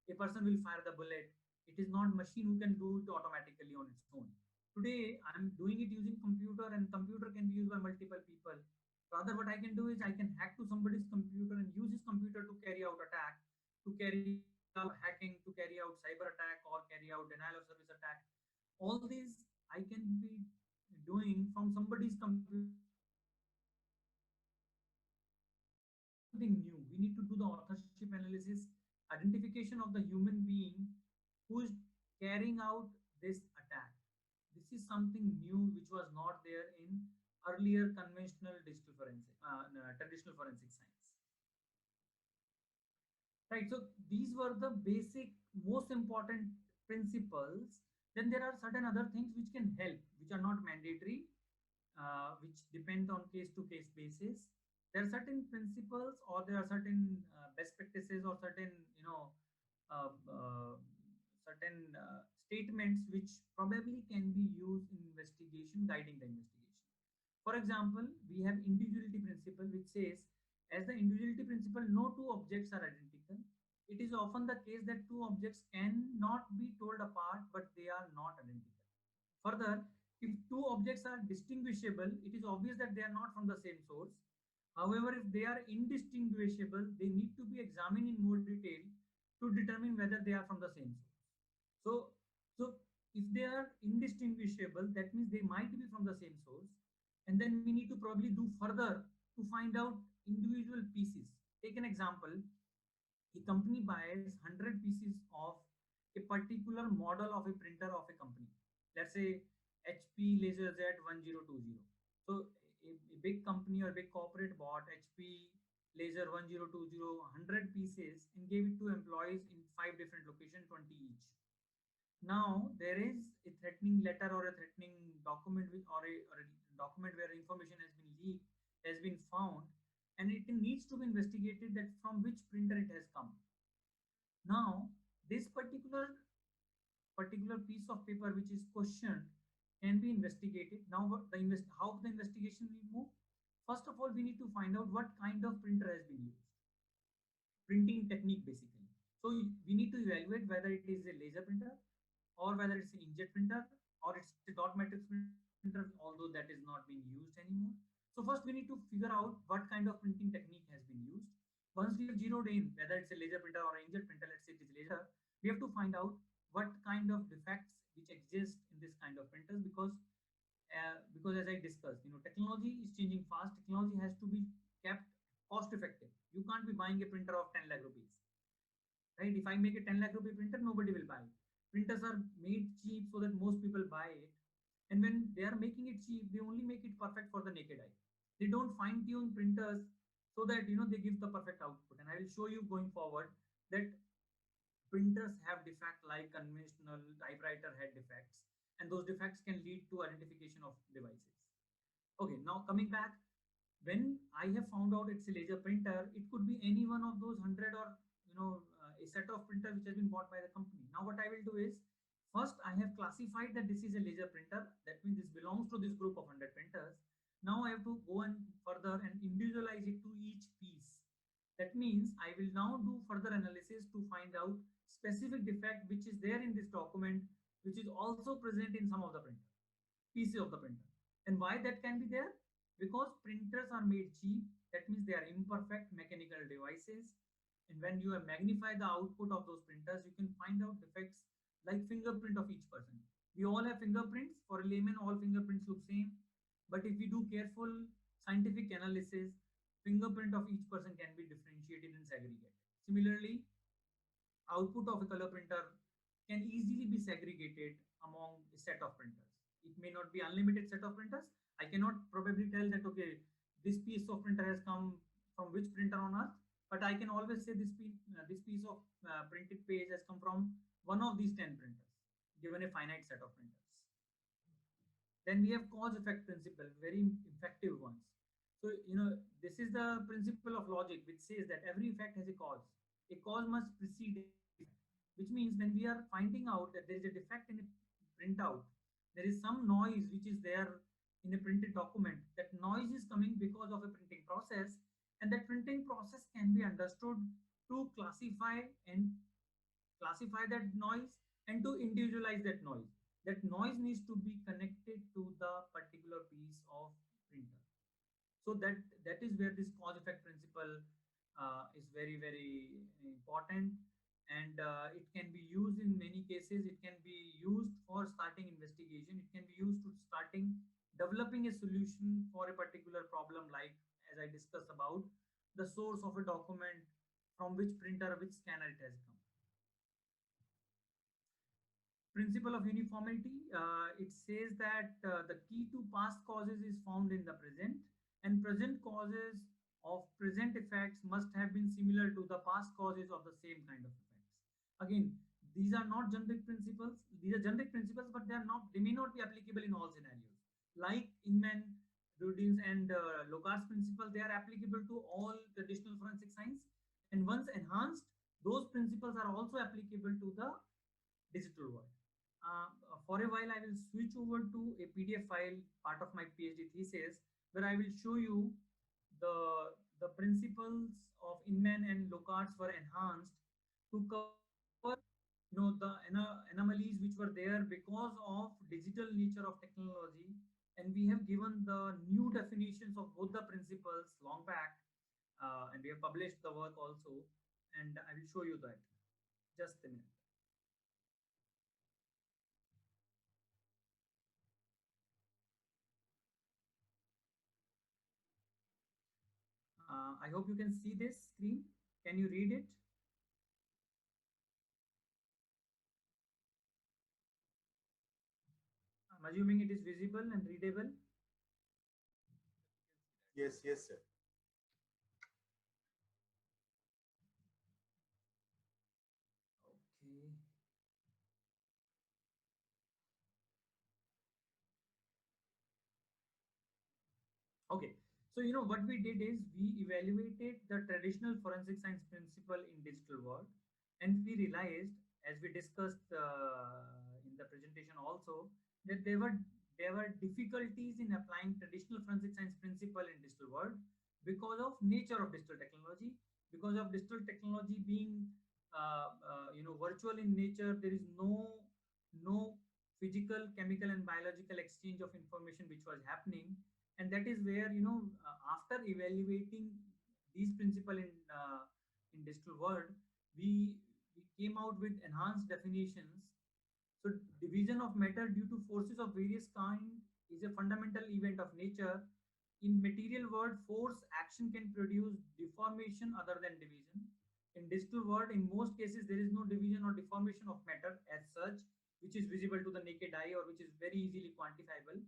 A person will fire the bullet. It is not machine who can do it automatically on its own. Today, I'm doing it using computer, and computer can be used by multiple people. Rather, what I can do is I can hack to somebody's computer and use his computer to carry out attack, to carry out hacking, to carry out cyber attack, or carry out denial of service attack. All these I can be doing from somebody's computer. Something new. We need to do the authorship analysis, identification of the human being who is carrying out this attack. This is something new which was not there in earlier conventional digital forensic, traditional forensic science. Right. So these were the basic, most important principles. Then there are certain other things which can help, which are not mandatory, which depend on case to case basis. There are certain principles, or there are certain best practices, or certain, uh, uh, certain statements which probably can be used in investigation, guiding the investigation. For example, we have individuality principle, which says, as the individuality principle, no two objects are identical. It is often the case that two objects cannot be told apart, but they are not identical. Further, if two objects are distinguishable, it is obvious that they are not from the same source. However, if they are indistinguishable, they need to be examined in more detail to determine whether they are from the same source. So, so if they are indistinguishable, that means they might be from the same source, and then we need to probably do further to find out individual pieces. Take an example: a company buys 100 pieces of a particular model of a printer of a company. Let's say HP LaserZ 1020. So a big company or big corporate bought HP Laser 1020 100 pieces and gave it to employees in 5 different locations, 20 each. Now there is a threatening letter or a threatening document or a document where information has been leaked, has been found, and it needs to be investigated that from which printer it has come. Now this particular piece of paper which is questioned can be investigated. Now how the investigation will move? First of all, we need to find out what kind of printer has been used, printing technique basically. So we need to evaluate whether it is a laser printer, or whether it's an inkjet printer, or it's a dot matrix printer, although that is not being used anymore. So first we need to figure out what kind of printing technique has been used. Once we have zeroed in whether it's a laser printer or an inkjet printer, let's say it is laser, we have to find out what kind of defects which exist in this kind of printers, because as I discussed, technology is changing fast. Technology has to be kept cost effective. You can't be buying a printer of 10 lakh rupees, right? If I make a 10 lakh rupee printer, nobody will buy it. Printers are made cheap so that most people buy it. And when they are making it cheap, they only make it perfect for the naked eye. They don't fine tune printers so that they give the perfect output. And I will show you going forward that printers have defect like conventional typewriter had defects, and those defects can lead to identification of devices. Okay, now coming back, when I have found out it's a laser printer, it could be any one of those 100, or a set of printer which has been bought by the company. Now what I will do is, first I have classified that this is a laser printer. That means this belongs to this group of 100 printers. Now I have to go and further and individualize it to each piece. That means I will now do further analysis to find out specific defect which is there in this document, which is also present in some of the printer pieces of the printer. And why that can be there? Because printers are made cheap. That means they are imperfect mechanical devices. And when you magnify the output of those printers, you can find out defects like fingerprint of each person. We all have fingerprints. For a layman, all fingerprints look same. But if we do careful scientific analysis, fingerprint of each person can be differentiated and segregated. Similarly, output of a color printer can easily be segregated among a set of printers. It may not be unlimited set of printers. I cannot probably tell that, okay, this piece of printer has come from which printer on earth, but I can always say this piece of printed page has come from one of these 10 printers, given a finite set of printers. Then we have cause effect principle, very effective ones. So, this is the principle of logic, which says that every effect has a cause. A cause must precede a effect, which means when we are finding out that there is a defect in a printout, there is some noise which is there in a printed document. That noise is coming because of a printing process, and that printing process can be understood to classify that noise and to individualize that noise. That noise needs to be connected to the particular piece of printer. So that is where this cause effect principle is very, very important. And it can be used in many cases. It can be used for starting investigation. It can be used to starting developing a solution for a particular problem, like as I discussed about the source of a document, from which printer, which scanner it has come. principle of uniformity, it says that the key to past causes is found in the present, and present causes of present effects must have been similar to the past causes of the same kind of effects. Again, these are not generic principles. These are generic principles, but they are not. They may not be applicable in all scenarios. Like Inman, Rudin's, and Locard's principle, they are applicable to all traditional forensic science. And once enhanced, those principles are also applicable to the digital world. For a while, I will switch over to a PDF file, part of my PhD thesis, where I will show you the principles of Inman and Locard's were enhanced to cover, the anomalies which were there because of digital nature of technology, and we have given the new definitions of both the principles long back, and we have published the work also, and I will show you that. Just a minute. I hope you can see this screen. Can you read it? I'm assuming it is visible and readable. Yes, yes, sir. Okay. Okay. So, what we did is we evaluated the traditional forensic science principle in digital world, and we realized, as we discussed in the presentation also, that there were difficulties in applying traditional forensic science principle in digital world because of nature of digital technology, because of digital technology being virtual in nature. There is no physical, chemical, and biological exchange of information which was happening, and that is where, after evaluating these principle in digital world, we came out with enhanced definitions. So division of matter due to forces of various kind is a fundamental event of nature. In material world, force action can produce deformation other than division. In digital world, in most cases, there is no division or deformation of matter as such, which is visible to the naked eye or which is very easily quantifiable.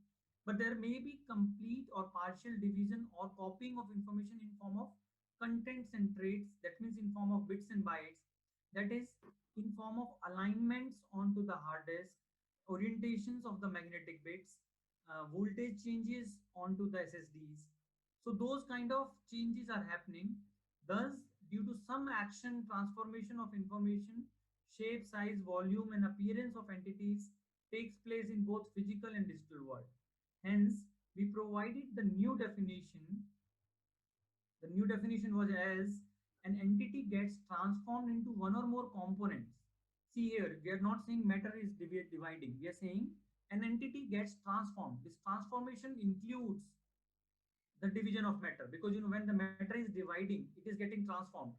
But there may be complete or partial division or copying of information in form of contents and traits. That means in form of bits and bytes. That is in form of alignments onto the hard disk, orientations of the magnetic bits, voltage changes onto the SSDs. So those kind of changes are happening. Thus, due to some action, transformation of information, shape, size, volume, and appearance of entities takes place in both physical and digital world. Hence, we provided the new definition. The new definition was as an entity gets transformed into one or more components. See here, we are not saying matter is dividing. We are saying an entity gets transformed. This transformation includes the division of matter, because when the matter is dividing, it is getting transformed.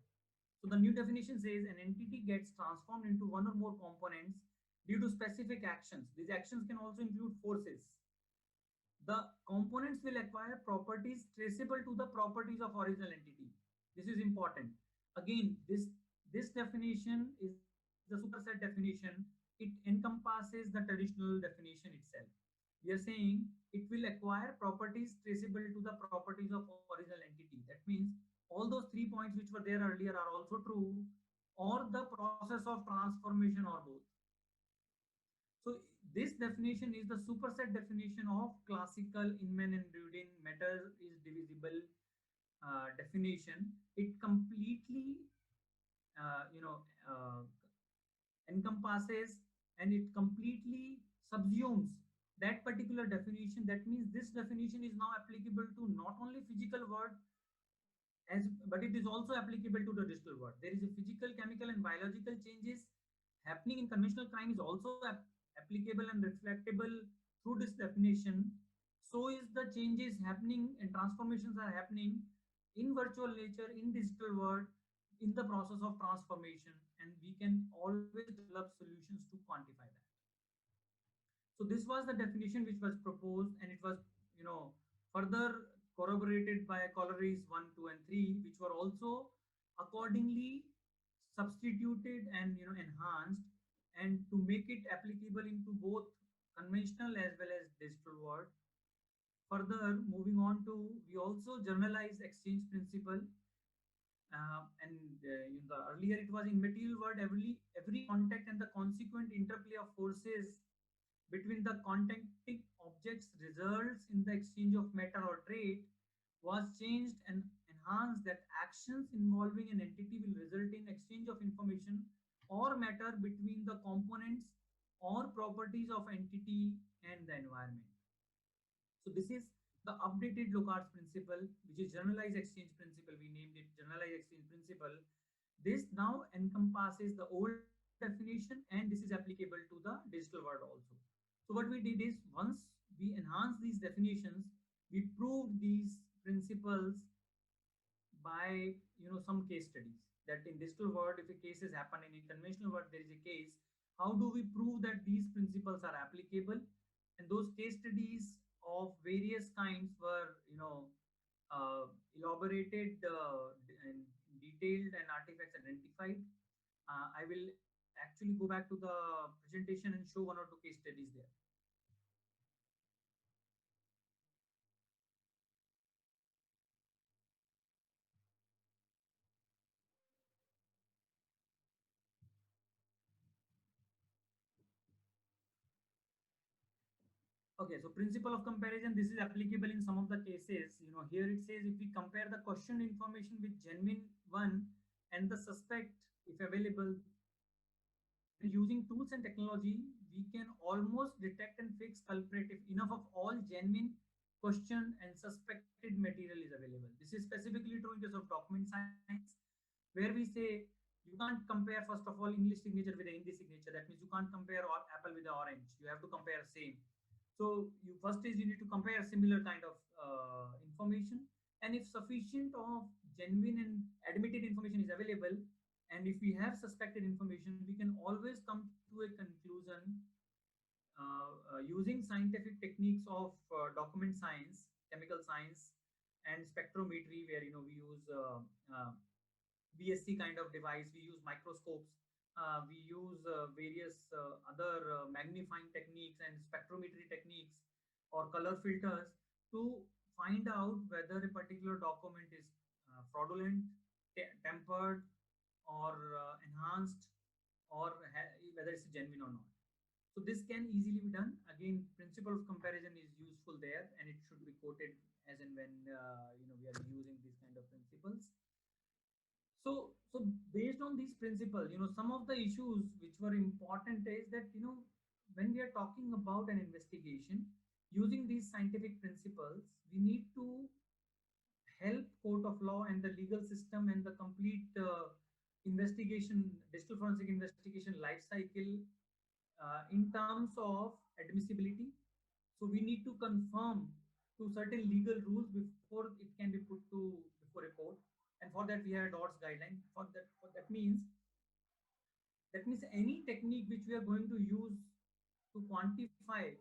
So the new definition says an entity gets transformed into one or more components due to specific actions. These actions can also include forces. The components will acquire properties traceable to the properties of original entity. This is important. Again, this definition is the superset definition. It encompasses the traditional definition itself. We are saying it will acquire properties traceable to the properties of original entity. That means all those 3 points which were there earlier are also true, or the process of transformation, or both. So this definition is the superset definition of classical Inman and Rudin matter is divisible definition. It completely, uh, you know, uh, encompasses, and it completely subsumes that particular definition. That means this definition is now applicable to not only physical world, as but it is also applicable to the digital world. There is a physical, chemical, and biological changes happening in conventional crime is also applicable and reflectable through this definition. So is the changes happening and transformations are happening in virtual nature, in digital world, in the process of transformation, and we can always develop solutions to quantify that. So this was the definition which was proposed, and it was, further corroborated by Colleries 1, 2, and 3, which were also accordingly substituted and enhanced. and to make it applicable into both conventional as well as digital world. Further, moving on to, we also generalize exchange principle, and in the earlier it was in material world, every contact and the consequent interplay of forces between the contacting objects results in the exchange of matter or trait was changed and enhanced that actions involving an entity will result in exchange of information or matter between the components or properties of entity and the environment. So this is the updated Locard's principle, which is generalized exchange principle. We named it generalized exchange principle. This now encompasses the old definition, and this is applicable to the digital world also. So what we did is, once we enhanced these definitions, we proved these principles by some case studies. That in digital world, if a case is happening, in conventional world there is a case, how do we prove that these principles are applicable? And those case studies of various kinds were elaborated and detailed, and artifacts identified. I will actually go back to the presentation and show one or two case studies there. Okay, so principle of comparison, this is applicable in some of the cases. Here it says if we compare the questioned information with genuine one and the suspect, if available, using tools and technology, we can almost detect and fix culprit if enough of all genuine, questioned, and suspected material is available. This is specifically true in case of document science, where we say you can't compare, first of all, English signature with the Hindi signature. That means you can't compare apple with the orange. You have to compare same. So you first is you need to compare similar kind of information, and if sufficient of genuine and admitted information is available, and if we have suspected information, we can always come to a conclusion using scientific techniques of document science, chemical science, and spectrometry, where we use BSc kind of device. We use microscopes. We use various other magnifying techniques and spectrometry techniques or color filters to find out whether a particular document is fraudulent, tempered, or enhanced, or whether it's genuine or not. So this can easily be done. Again, principle of comparison is useful there, and it should be quoted as and when we are using these kind of principles. So based on these principles, some of the issues which were important is that, when we are talking about an investigation using these scientific principles, we need to help court of law and the legal system and the complete investigation, digital forensic investigation life cycle in terms of admissibility. So we need to confirm to certain legal rules before it can be put to before a court. And for that we have a DOTS guideline. That means any technique which we are going to use to quantify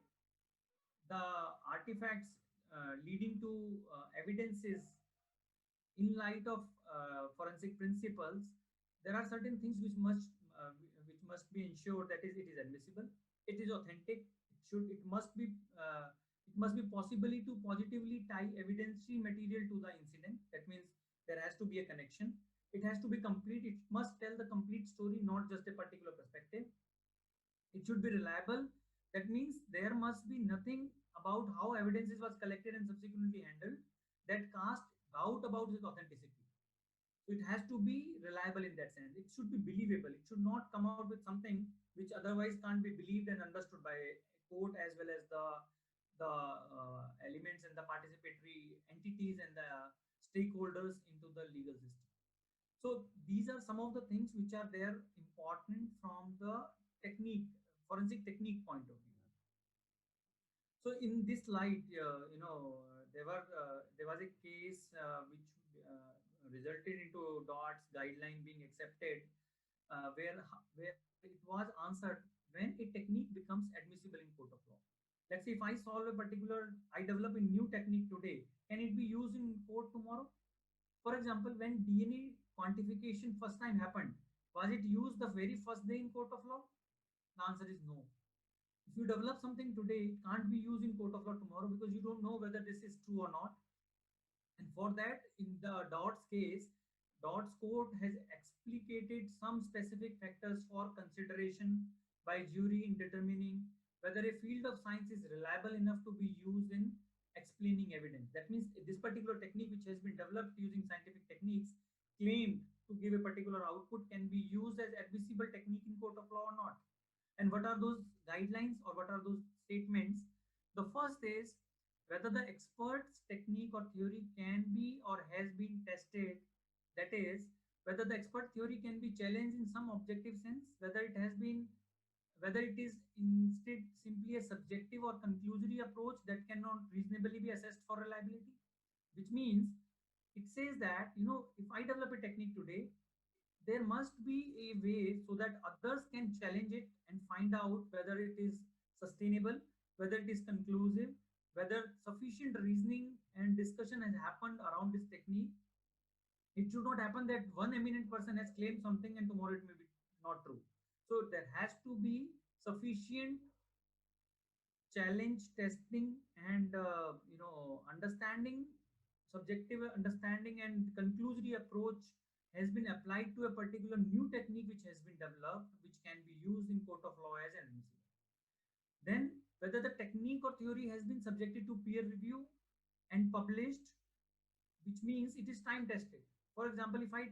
the artifacts leading to evidences in light of forensic principles, there are certain things which must be ensured. That is, it is admissible, it is authentic, it must be possibly to positively tie evidentiary material to the incident. That means there has to be a connection. It has to be complete. It must tell the complete story, not just a particular perspective. It should be reliable. That means there must be nothing about how evidences was collected and subsequently handled that cast doubt about its authenticity. So it has to be reliable in that sense. It should be believable. It should not come out with something which otherwise can't be believed and understood by a court, as well as the elements and the participatory entities and the stakeholders into the legal system. So these are some of the things which are there important from the technique, forensic technique point of view. So in this light, there was a case which resulted into DOTS guideline being accepted, where it was answered when a technique becomes admissible in court of law. Let's say if I develop a new technique today, can it be used in court tomorrow? For example, when DNA quantification first time happened, was it used the very first day in court of law? The answer is no. If you develop something today, it can't be used in court of law tomorrow because you don't know whether this is true or not. And for that, in the Dodd's case, Dodd's court has explicated some specific factors for consideration by jury in determining whether a field of science is reliable enough to be used in explaining evidence. That means this particular technique, which has been developed using scientific techniques, claimed to give a particular output, can be used as admissible technique in court of law or not. And what are those guidelines or what are those statements? The first is whether the expert's technique or theory can be or has been tested. That is, whether the expert theory can be challenged in some objective sense, whether it is instead simply a subjective or conclusory approach that cannot reasonably be assessed for reliability. Which means it says that, if I develop a technique today, there must be a way so that others can challenge it and find out whether it is sustainable, whether it is conclusive, whether sufficient reasoning and discussion has happened around this technique. It should not happen that one eminent person has claimed something and tomorrow it may be not true. So there has to be sufficient challenge testing and understanding, subjective understanding and conclusory approach has been applied to a particular new technique which has been developed, which can be used in court of law as an admissible. Then whether the technique or theory has been subjected to peer review and published, which means it is time tested. For example, if I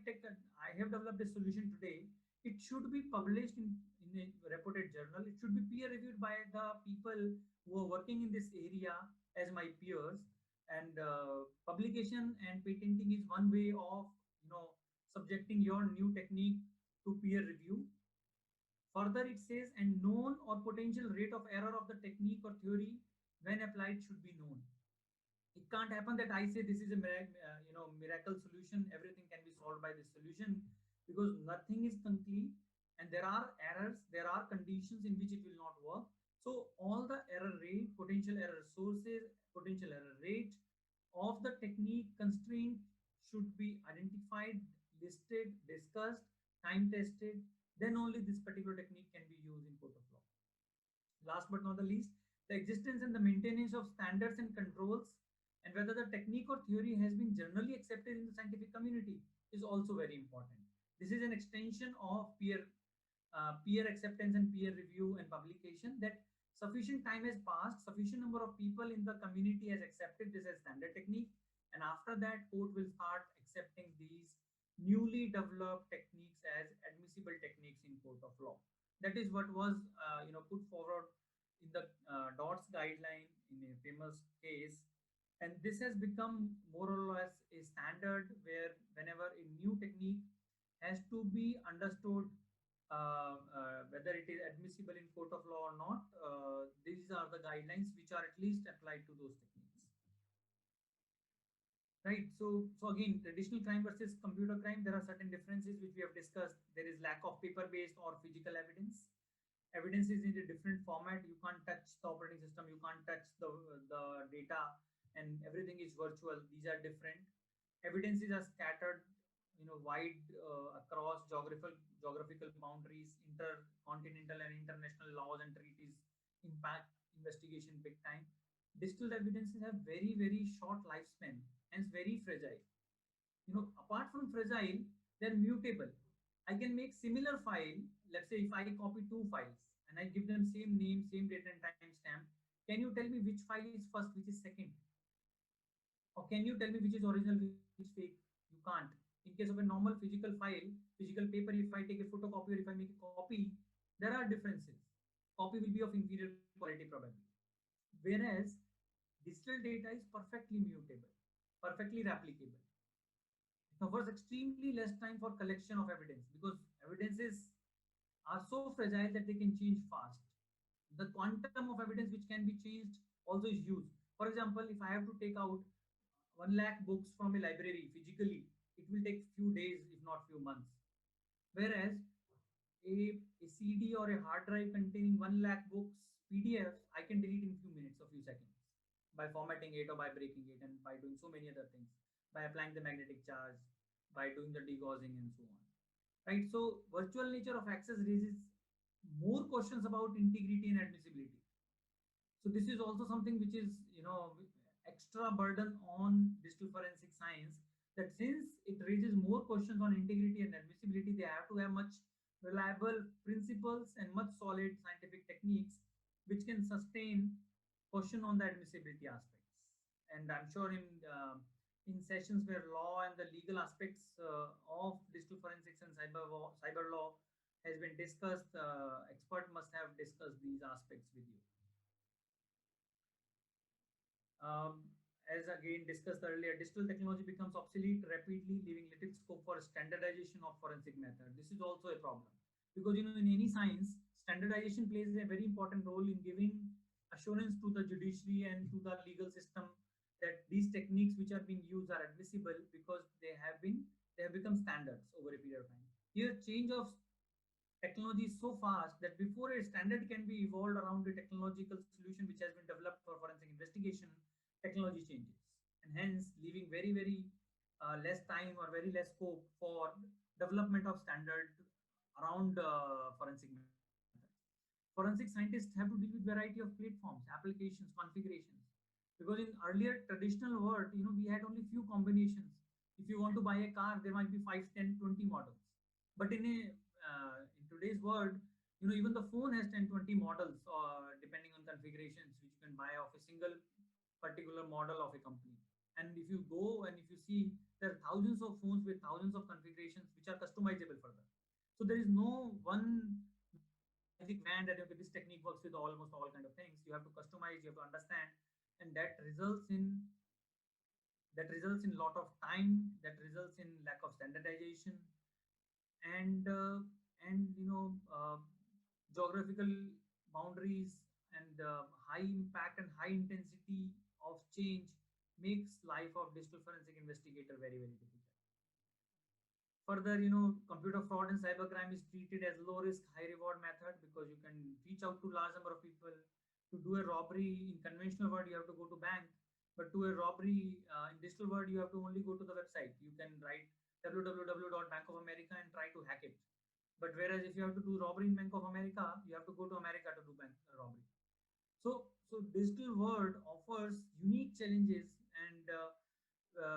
have developed a solution today, it should be published in a reputed journal. It should be peer reviewed by the people who are working in this area as my peers. And publication and patenting is one way of subjecting your new technique to peer review. Further, it says, and known or potential rate of error of the technique or theory when applied should be known. It can't happen that I say this is a miracle solution, everything can be solved by this solution, because nothing is complete and there are errors, there are conditions in which it will not work. So all the error rate, potential error sources, potential error rate of the technique constraint should be identified, listed, discussed, time tested. Then only this particular technique can be used in court of law. Last but not the least, the existence and the maintenance of standards and controls, and whether the technique or theory has been generally accepted in the scientific community is also very important. This is an extension of peer acceptance and peer review and publication, that sufficient time has passed, sufficient number of people in the community has accepted this as standard technique, and after that court will start accepting these newly developed techniques as admissible techniques in court of law. That is what was put forward in the Dodd's guideline in a famous case, and this has become more or less a standard where whenever a new technique has to be understood, whether it is admissible in court of law or not, these are the guidelines which are at least applied to those techniques. Right. So again, traditional crime versus computer crime, there are certain differences which we have discussed. There is lack of paper-based or physical evidence. Evidence is in a different format. You can't touch the operating system. You can't touch the data, and everything is virtual. These are different. Evidences are scattered, wide across geographical boundaries. Intercontinental and international laws and treaties impact investigation big time. Digital evidences have very, very short lifespan, hence very fragile. Apart from fragile, they're mutable. I can make similar file. Let's say if I copy two files and I give them same name, same date and time stamp, can you tell me which file is first, which is second? Or can you tell me which is original, which is fake? You can't. In case of a normal physical file, physical paper, if I take a photocopy or if I make a copy, there are differences. Copy will be of inferior quality probably. Whereas digital data is perfectly mutable, perfectly replicable. It offers extremely less time for collection of evidence because evidences are so fragile that they can change fast. The quantum of evidence which can be changed also is huge. For example, if I have to take out 1 lakh books from a library physically, it will take few days, if not few months. Whereas a CD or a hard drive containing 1 lakh books PDFs, I can delete in few minutes or few seconds by formatting it or by breaking it and by doing so many other things, by applying the magnetic charge, by doing the degaussing and so on. Right. So virtual nature of access raises more questions about integrity and admissibility. So this is also something which is, extra burden on digital forensic science, that since it raises more questions on integrity and admissibility, they have to have much reliable principles and much solid scientific techniques which can sustain question on the admissibility aspects. And I'm sure in sessions where law and the legal aspects of digital forensics and cyber law has been discussed, expert must have discussed these aspects with you. Um, as again discussed earlier, digital technology becomes obsolete rapidly, leaving little scope for standardization of forensic method. This is also a problem because in any science, standardization plays a very important role in giving assurance to the judiciary and to the legal system that these techniques which are being used are admissible because they have become standards over a period of time. Here, change of technology is so fast that before a standard can be evolved around a technological solution which has been developed for forensic investigation, technology changes, and hence leaving very less time or very less scope for development of standard around forensic methods. Forensic scientists have to deal with variety of platforms, applications, configurations, because in earlier traditional world, we had only few combinations. If you want to buy a car, there might be 5, 10, 20 models, but in today's world, even the phone has 10, 20 models, depending on configurations, which you can buy of a single particular model of a company. And if you go and if you see, there are thousands of phones with thousands of configurations which are customizable further. So there is no one magic wand that okay, this technique works with almost all kind of things. You have to customize, you have to understand, and that results in lot of time, that results in lack of standardization, and geographical boundaries and high impact and high intensity of change makes life of digital forensic investigator very difficult. Further, computer fraud and cybercrime is treated as low risk, high reward method because you can reach out to large number of people. To do a robbery in conventional world, you have to go to bank, but to a robbery in digital world, you have to only go to the website. You can write www.bankofamerica and try to hack it. But whereas if you have to do robbery in Bank of America, you have to go to America to do bank robbery. So digital world offers unique challenges and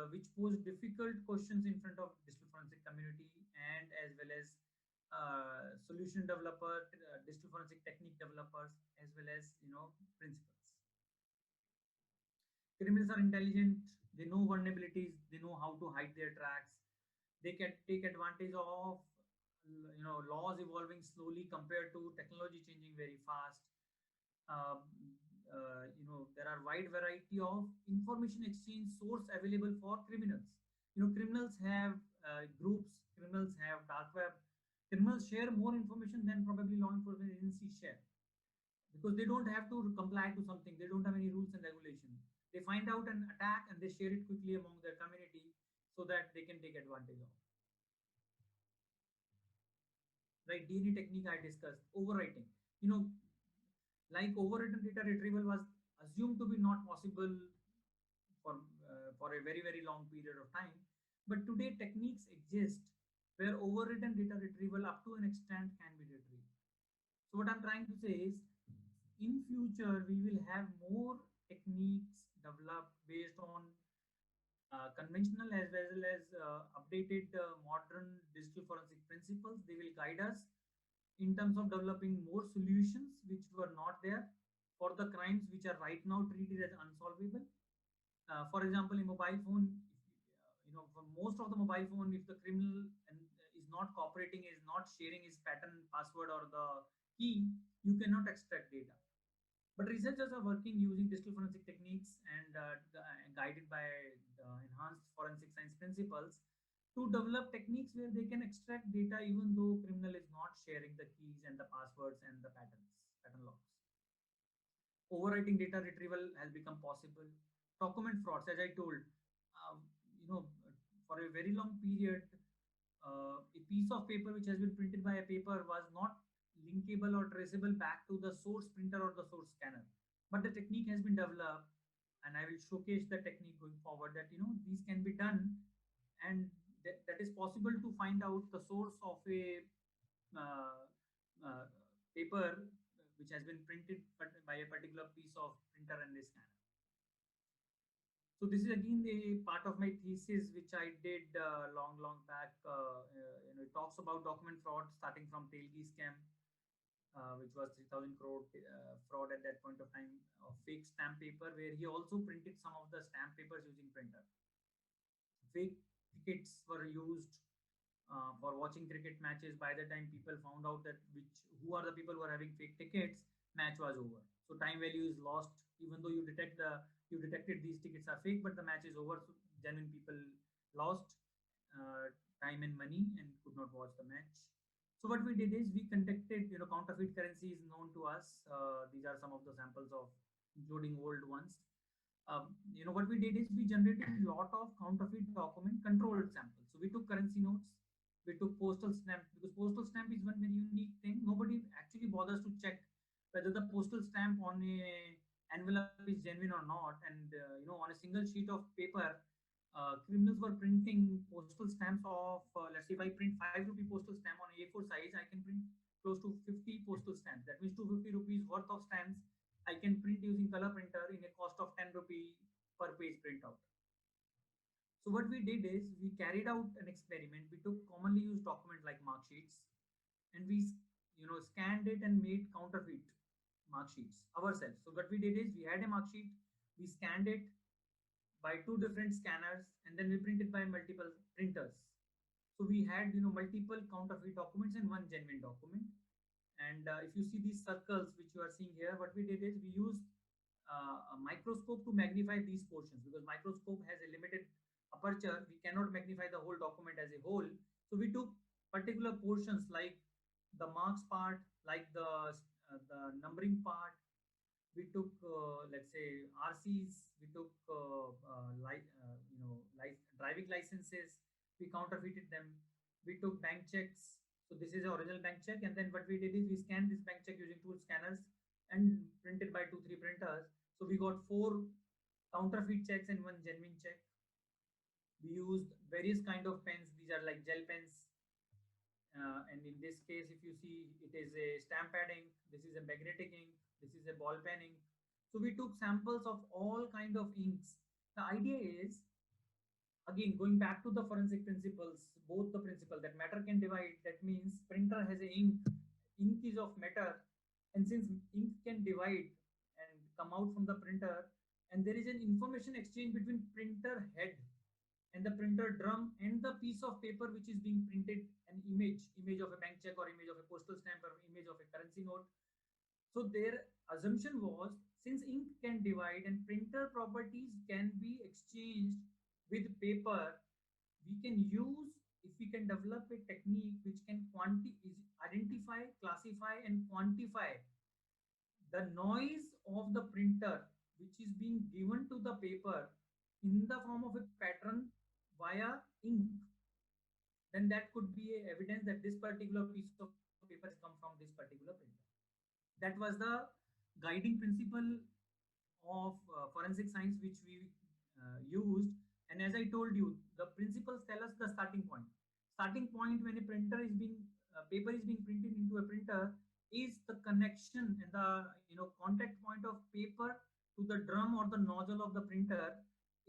which pose difficult questions in front of digital forensic community and as well as solution developer, digital forensic technique developers, as well as principals. Criminals are intelligent. They know vulnerabilities. They know how to hide their tracks. They can take advantage of laws evolving slowly compared to technology changing very fast. Um, there are wide variety of information exchange source available for criminals. Criminals have groups. Criminals have dark web. Criminals share more information than probably law enforcement agencies share because they don't have to comply to something. They don't have any rules and regulation. They find out an attack and they share it quickly among their community so that they can take advantage of. Right, DNA technique I discussed, overwriting. Like overwritten data retrieval was assumed to be not possible for a very long period of time, but today techniques exist where overwritten data retrieval up to an extent can be retrieved. So what I'm trying to say is, in future we will have more techniques developed based on conventional as well as updated modern digital forensic principles. They will guide us in terms of developing more solutions which were not there for the crimes which are right now treated as unsolvable. For example, in mobile phone, for most of the mobile phone, if the criminal is not cooperating, is not sharing his pattern, password, or the key, you cannot extract data. But researchers are working using digital forensic techniques and guided by the enhanced forensic science principles to develop techniques where they can extract data even though criminal is not sharing the keys and the passwords and the pattern logs. Overwriting data retrieval has become possible. Document frauds, as I told, uh, you know, for a very long period, a piece of paper which has been printed by a paper was not linkable or traceable back to the source printer or the source scanner. But the technique has been developed, and I will showcase the technique going forward that these can be done, and that is possible to find out the source of a uh, uh, paper which has been printed by a particular piece of printer and a scanner. So this is again a part of my thesis which I did long back. It talks about document fraud starting from Telgi scam, which was 3,000 crore fraud at that point of time of fake stamp paper, where he also printed some of the stamp papers using printer. Fake tickets were used for watching cricket matches. By the time people found out that who are the people who are having fake tickets, match was over. So time value is lost, even though you detected these tickets are fake, but the match is over. So genuine people lost time and money and could not watch the match. So what we did is we conducted, counterfeit currency is known to us. These are some of the samples of, including old ones. What we did is we generated a lot of counterfeit document controlled samples. So we took currency notes, we took postal stamp, because postal stamp is one very unique thing. Nobody actually bothers to check whether the postal stamp on a envelope is genuine or not. And on a single sheet of paper, criminals were printing postal stamps of, let's say if I print 5 rupee postal stamp on A4 size, I can print close to 50 postal stamps. That means 250 rupees worth of stamps I can print using color printer in a cost of 10 rupee per page printout. So what we did is we carried out an experiment. We took commonly used document like mark sheets, and we scanned it and made counterfeit mark sheets ourselves. So what we did is we had a mark sheet, we scanned it by 2 different scanners, and then we printed by multiple printers. So we had multiple counterfeit documents and one genuine document. And if you see these circles which you are seeing here, what we did is we used a microscope to magnify these portions, because microscope has a limited aperture. We cannot magnify the whole document as a whole. So we took particular portions like the marks part, like the numbering part. We took, let's say, RCs. We took driving licenses. We counterfeited them. We took bank checks. So this is the original bank check, and then what we did is we scanned this bank check using 2 scanners and printed by 2-3 printers. So we got 4 counterfeit checks and 1 genuine check. We used various kind of pens. These are like gel pens, and in this case, if you see, it is a stamp pad ink. This is a magnetic ink. This is a ball pen ink. So we took samples of all kind of inks. The idea is, again, going back to the forensic principles, both the principle that matter can divide, that means printer has a ink is of matter, and since ink can divide and come out from the printer, and there is an information exchange between printer head and the printer drum and the piece of paper which is being printed, an image of a bank check or image of a postal stamp or image of a currency note. So their assumption was, since ink can divide and printer properties can be exchanged with paper, we can use, if we can develop a technique which can identify, classify, and quantify the noise of the printer which is being given to the paper in the form of a pattern via ink, then that could be a evidence that this particular piece of paper has come from this particular printer. That was the guiding principle of forensic science which we used. And as I told you, the principles tell us the starting point. Starting point when a printer is being paper is being printed into a printer is the connection and the contact point of paper to the drum or the nozzle of the printer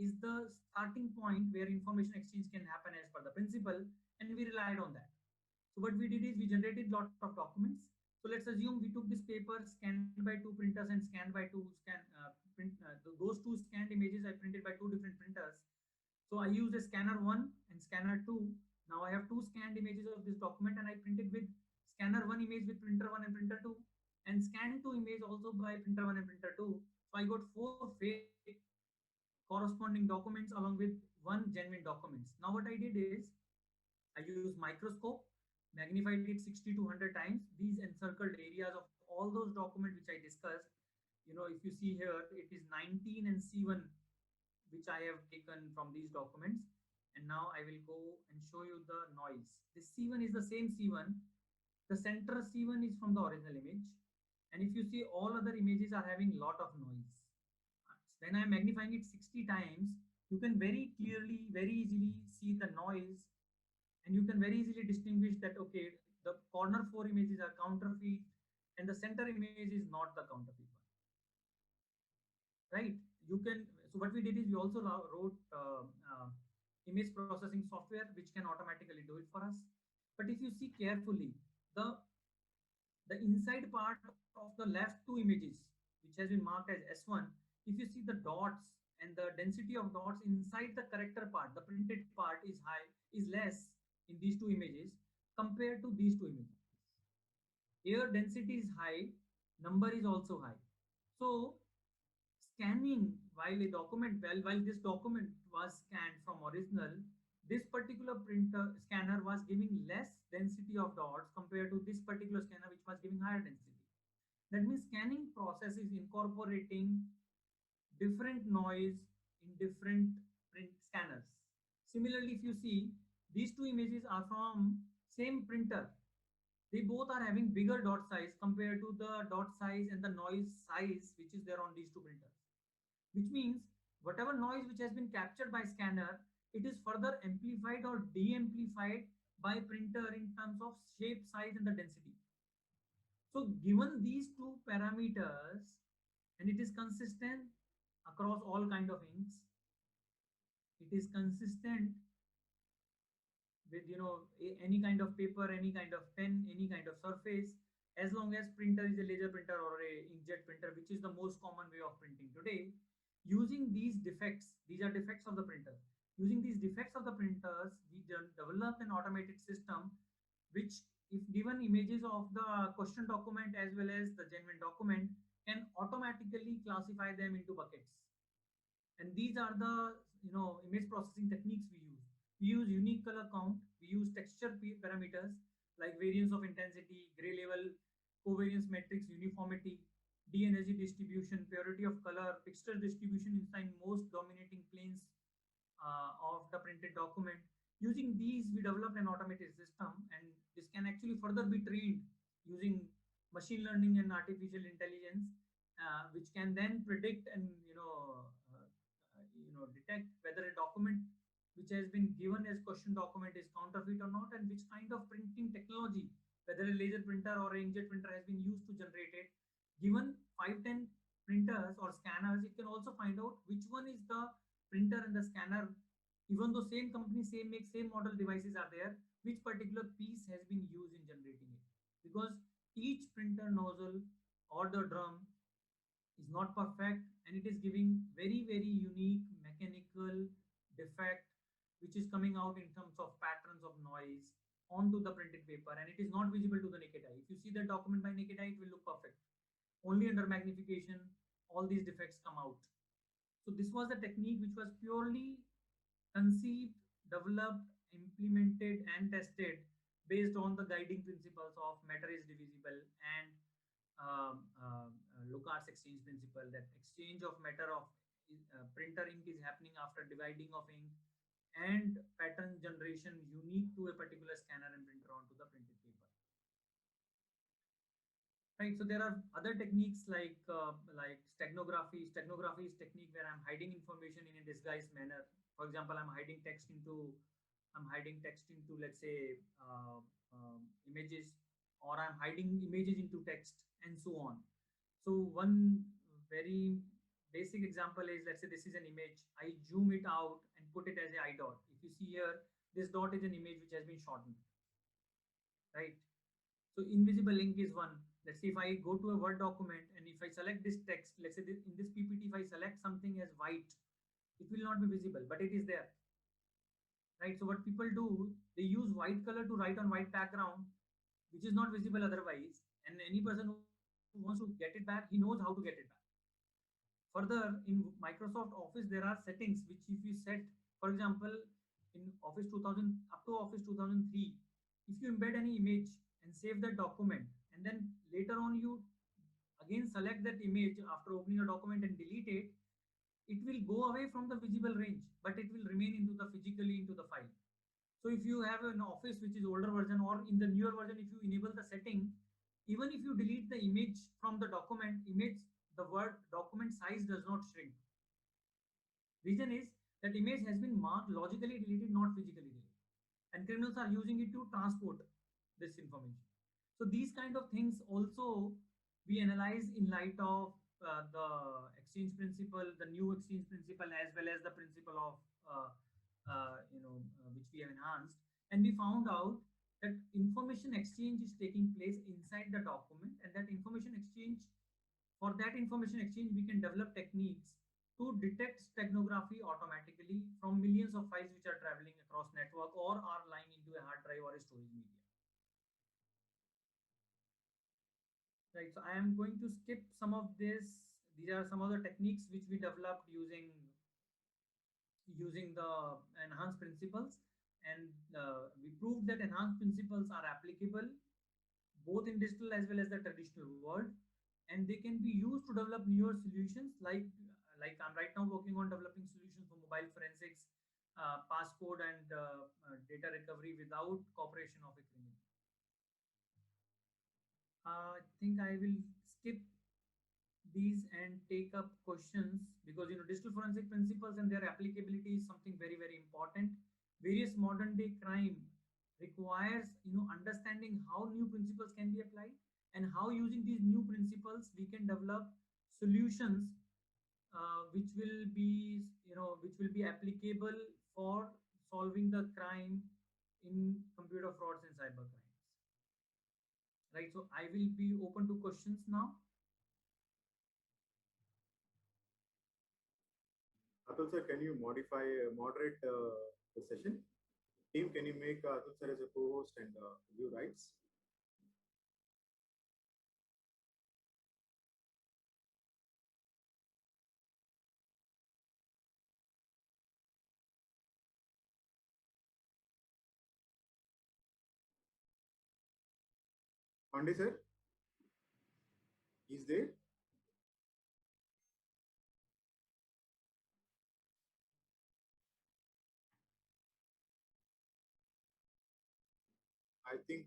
is the starting point where information exchange can happen as per the principle, and we relied on that. So what we did is we generated lot of documents. So let's assume we took this paper, scanned by 2 printers and scanned by those 2 scanned images I printed by 2 different printers. So I used a scanner 1 and scanner 2. Now I have 2 scanned images of this document, and I printed with scanner 1 image with printer 1 and printer 2, and scan 2 image also by printer 1 and printer 2. So I got 4 fake corresponding documents along with 1 genuine documents. Now what I did is I used microscope, magnified it 60 to 100 times, these encircled areas of all those documents which I discussed. If you see here, it is 19 and C1 which I have taken from these documents. And now I will go and show you the noise. This C1 is the same C1. The center C1 is from the original image. And if you see, all other images are having lot of noise. When I'm magnifying it 60 times, you can very clearly, very easily see the noise, and you can very easily distinguish that, okay, the corner 4 images are counterfeit, and the center image is not the counterfeit one, right? You can, so what we did is we also wrote image processing software which can automatically do it for us. But if you see carefully, the the inside part of the left two images, which has been marked as S1, if you see the dots and the density of dots inside the character part, the printed part is high, is less in these two images compared to these two images. Here density is high, number is also high. So scanning while a document, while this document was scanned from original, this particular printer scanner was giving less density of dots compared to this particular scanner which was giving higher density. That means scanning process is incorporating different noise in different print scanners. Similarly, if you see, these two images are from same printer. They both are having bigger dot size compared to the dot size and the noise size which is there on these two printers. Which means whatever noise which has been captured by scanner, it is further amplified or de-amplified by printer in terms of shape, size and the density. So given these two parameters, and it is consistent across all kind of inks, it is consistent with, you know, any kind of paper, any kind of pen, any kind of surface, as long as printer is a laser printer or a inkjet printer, which is the most common way of printing today. Using these defects, these are defects of the printer. Using these defects of the printers, we developed an automated system which, if given images of the question document as well as the genuine document, can automatically classify them into buckets. And these are the, you know, image processing techniques we use. We use unique color count, we use texture parameters like variance of intensity, gray level, covariance matrix, uniformity, d energy distribution, purity of color, pixel distribution inside most dominating planes of the printed document. Using these, we developed an automated system, and this can actually further be trained using machine learning and artificial intelligence, which can then predict and, detect whether a document which has been given as question document is counterfeit or not, and which kind of printing technology, whether a laser printer or an inkjet printer has been used to generate it. Given 5-10 printers or scanners, it can also find out which one is the printer and the scanner, even though same company, same make, same model devices are there, which particular piece has been used in generating it. Because each printer nozzle or the drum is not perfect, and it is giving very, very unique mechanical defect which is coming out in terms of patterns of noise onto the printed paper, and it is not visible to the naked eye. If you see the document by naked eye, it will look perfect. Only under magnification, all these defects come out. So this was a technique which was purely conceived, developed, implemented, and tested based on the guiding principles of matter is divisible and Lucas exchange principle, that exchange of matter of printer ink is happening after dividing of ink, and pattern generation unique to a particular scanner and printer onto the printed paper. Right. So there are other techniques like steganography. Steganography is technique where I'm hiding information in a disguised manner. For example, I'm hiding text into, let's say, images, or I'm hiding images into text, and so on. So one very basic example is, let's say this is an image. I zoom it out and put it as a I dot. If you see here, this dot is an image which has been shortened, right? So invisible ink is one. Let's say if I go to a Word document and if I select this text, let's say in this PPT, if I select something as white, it will not be visible, but it is there, right? So what people do, they use white color to write on white background, which is not visible otherwise. And any person who wants to get it back, he knows how to get it back. Further, in Microsoft Office, there are settings which if you set, for example, in Office 2000 up to Office 2003, if you embed any image and save that document, and then later on you again select that image after opening a document and delete it, it will go away from the visible range, but it will remain into the physically into the file. So if you have an Office which is older version, or in the newer version, if you enable the setting, even if you delete the image from the document, the word document size does not shrink. Reason is that image has been marked logically deleted, not physically deleted. And criminals are using it to transport this information. So these kind of things also we analyze in light of the exchange principle, the new exchange principle, as well as the principle of which we have enhanced, and we found out that information exchange is taking place inside the document, and that information exchange, for that information exchange, we can develop techniques to detect steganography automatically from millions of files which are traveling across network or are lying into a hard drive or a storage media. Right. So I am going to skip some of this. These are some of the techniques which we developed using the enhanced principles, and we proved that enhanced principles are applicable both in digital as well as the traditional world, and they can be used to develop newer solutions like I'm right now working on developing solutions for mobile forensics, passcode and data recovery without cooperation of a criminal. I think I will skip these and take up questions, because digital forensic principles and their applicability is something very very important. Various modern day crime requires understanding how new principles can be applied, and how using these new principles we can develop solutions which will be applicable for solving the crime in computer frauds and cyber crimes. Right, so I will be open to questions now. Atul sir, can you moderate the session? Team, can you make Atul sir as a co-host and view rights? Pandey sir, is there? I think,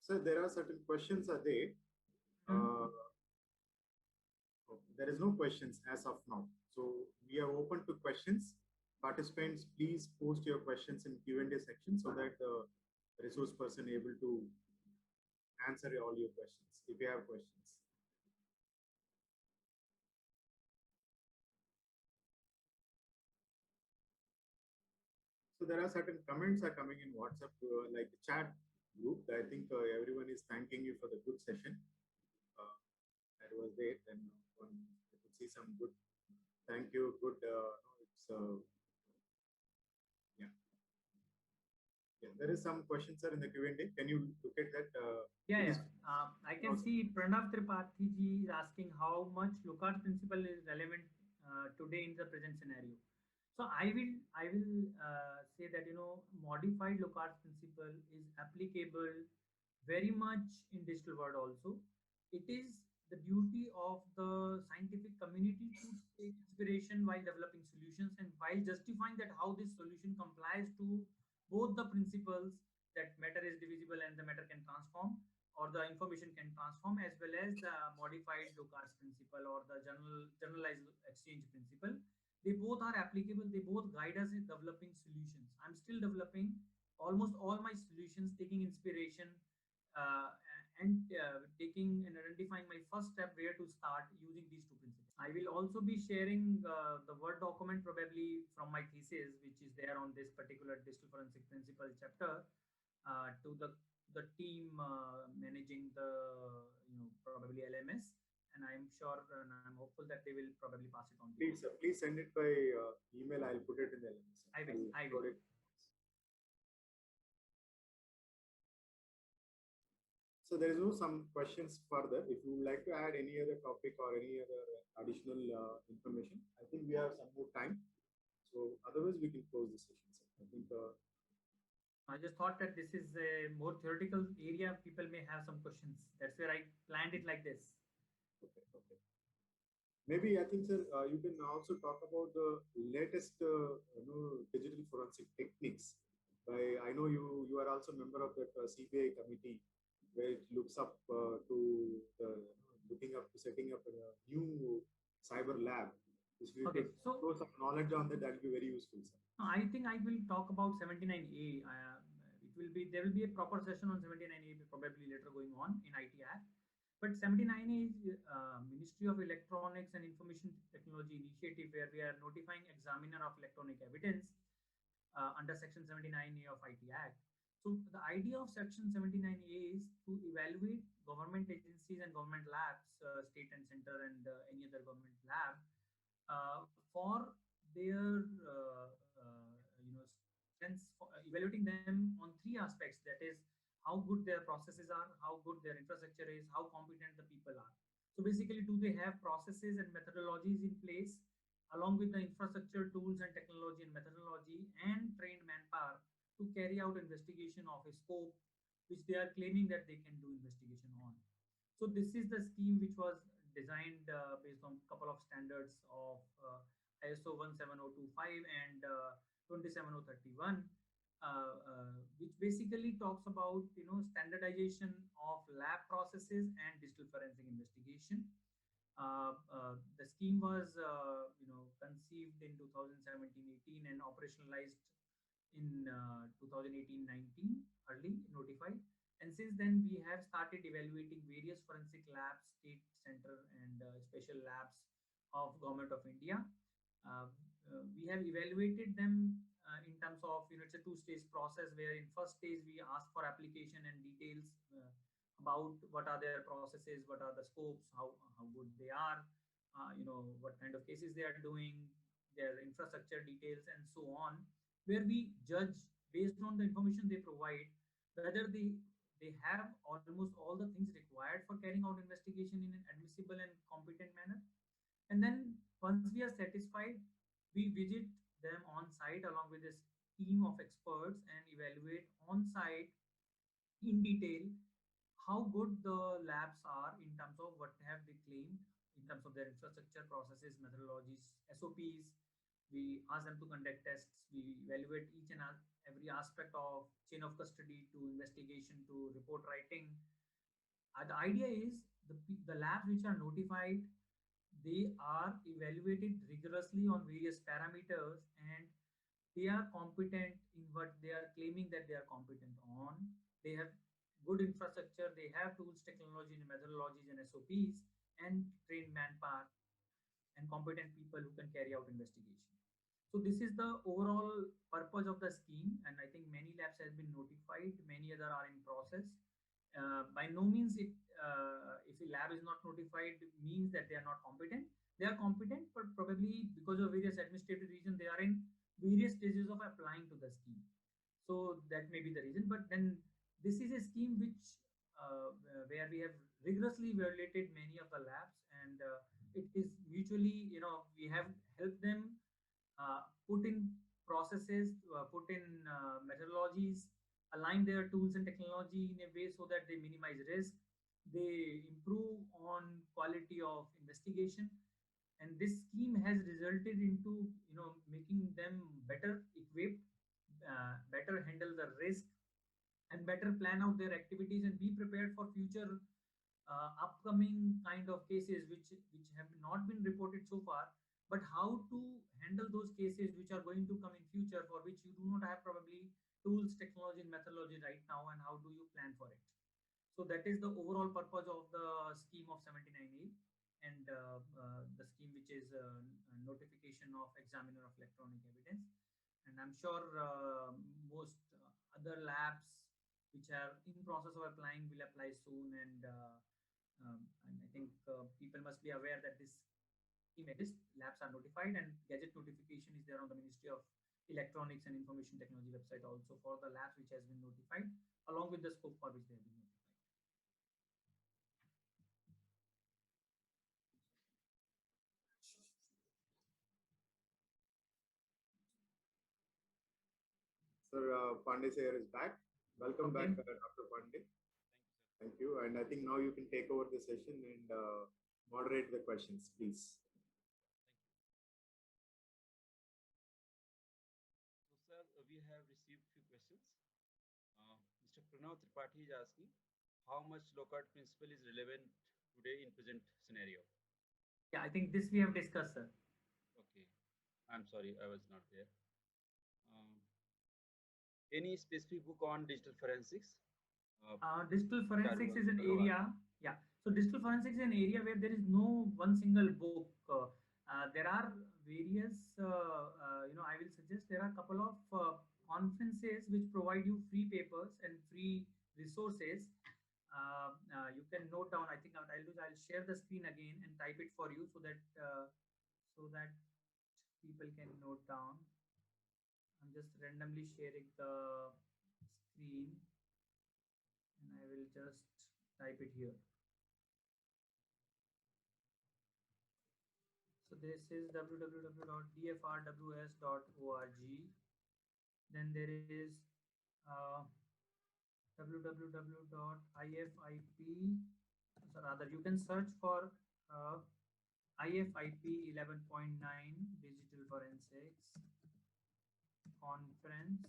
sir, there are certain questions are there. Uh, there is no questions as of now. So we are open to questions. Participants, please post your questions in Q&A section so that the resource person able to answer all your questions if you have questions. So there are certain comments are coming in WhatsApp, like the chat group. I think everyone is thanking you for the good session. That was there. Then one, I could see some good. Thank you. Good. It's yeah. Yeah. There is some questions sir in the Q&A. Can you look at that? Yeah. I can see Pranav Tripathi ji is asking how much Lucas principle is relevant today in the present scenario. So I will say that modified Lucas principle is applicable very much in digital world also. It is the duty of the scientific community to take inspiration while developing solutions, and while justifying that how this solution complies to both the principles that matter is divisible and the matter can transform, or the information can transform, as well as the modified Lucas principle or the generalized exchange principle. They both are applicable. They both guide us in developing solutions. I'm still developing almost all my solutions, taking inspiration uh, and taking and identifying my first step where to start using these two principles. I will also be sharing the Word document probably from my thesis, which is there on this particular digital forensic principle chapter, to the team managing the probably LMS, and I'm sure and I'm hopeful that they will probably pass it on to you. Please send it by email. I'll put it in the LMS. I will. So there is no some questions further. If you would like to add any other topic or any other additional information, I think we have some more time. So otherwise, we can close the session. Sir. I think. I just thought that this is a more theoretical area. People may have some questions. That's where I planned it like this. Okay. Okay. Maybe I think, sir, you can also talk about the latest, digital forensic techniques. I know you are also a member of that CBI committee where it looks up to the looking up to setting up a new cyber lab. If you could throw some knowledge on that, that will be very useful, sir. I think I will talk about 79A. It there will be a proper session on 79A probably later going on in IT Act. But 79A is Ministry of Electronics and Information Technology initiative where we are notifying examiner of electronic evidence under Section 79A of IT Act. So the idea of Section 79A is to evaluate government agencies and government labs, state and center, and any other government lab for their strengths, evaluating them on three aspects. That is, how good their processes are, how good their infrastructure is, how competent the people are. So basically, do they have processes and methodologies in place, along with the infrastructure, tools, and technology and methodology, and trained manpower to carry out investigation of a scope which they are claiming that they can do investigation on. So this is the scheme which was designed based on a couple of standards of ISO 17025 and 27031, which basically talks about standardization of lab processes and digital forensic investigation. The scheme was conceived in 2017-18 and operationalized in 2018-19, early notified. And since then, we have started evaluating various forensic labs, state, center, and special labs of Government of India. We have evaluated them in terms of, it's a two-stage process where in first stage, we ask for application and details about what are their processes, what are the scopes, how good they are, what kind of cases they are doing, their infrastructure details, and so on, where we judge based on the information they provide whether they have almost all the things required for carrying out investigation in an admissible and competent manner. And then once we are satisfied, we visit them on site along with this team of experts and evaluate on site in detail how good the labs are in terms of what have they claimed in terms of their infrastructure, processes, methodologies, SOPs. We ask them to conduct tests. We evaluate each and every aspect of chain of custody to investigation to report writing. The idea is the labs which are notified, they are evaluated rigorously on various parameters and they are competent in what they are claiming that they are competent on. They have good infrastructure, they have tools, technology, and methodologies and SOPs, and trained manpower and competent people who can carry out investigation. So this is the overall purpose of the scheme, and I think many labs has been notified, many other are in process. By no means if a lab is not notified means that they are not competent. They are competent, but probably because of various administrative reasons, they are in various stages of applying to the scheme. So that may be the reason. But then this is a scheme which where we have rigorously evaluated many of the labs, and it is mutually, we have helped them put in processes, put in methodologies, align their tools and technology in a way so that they minimize risk, they improve on quality of investigation, and this scheme has resulted into making them better equipped, better handle the risk, and better plan out their activities and be prepared for future upcoming kind of cases which have not been reported so far, but how to handle those cases which are going to come in future, for which you do not have probably tools, technology, and methodology right now, and how do you plan for it. So that is the overall purpose of the scheme of 79A, and the scheme which is notification of examiner of electronic evidence. And I'm sure most other labs which are in process of applying will apply soon, and I think people must be aware that this scheme exists, labs are notified, and gadget notification is there on the Ministry of Electronics and Information Technology website also for the labs which has been notified, along with the scope for which they have been notified. Sir, Pandey sir is back. Welcome Okay. back, Dr. Pandey. Thank you. And I think now you can take over the session and moderate the questions, please. So, sir, we have received few questions. Mr. Pranav Tripathi is asking, how much Lockhart principle is relevant today in present scenario? Yeah, I think this we have discussed, sir. Okay, I'm sorry, I was not there. Um, Any specific book on digital forensics? Digital forensics Charul is an Agarwal. area, yeah. So digital forensics is an area where there is no one single book. There are various, I will suggest there are a couple of conferences which provide you free papers and free resources. You can note down. I think what I'll do is I'll share the screen again and type it for you so that people can note down. I'm just randomly sharing the screen and I will just type it here. So this is www.dfrws.org. Then there is uh, www.ifip. So rather, you can search for IFIP 11.9 Digital Forensics Conference.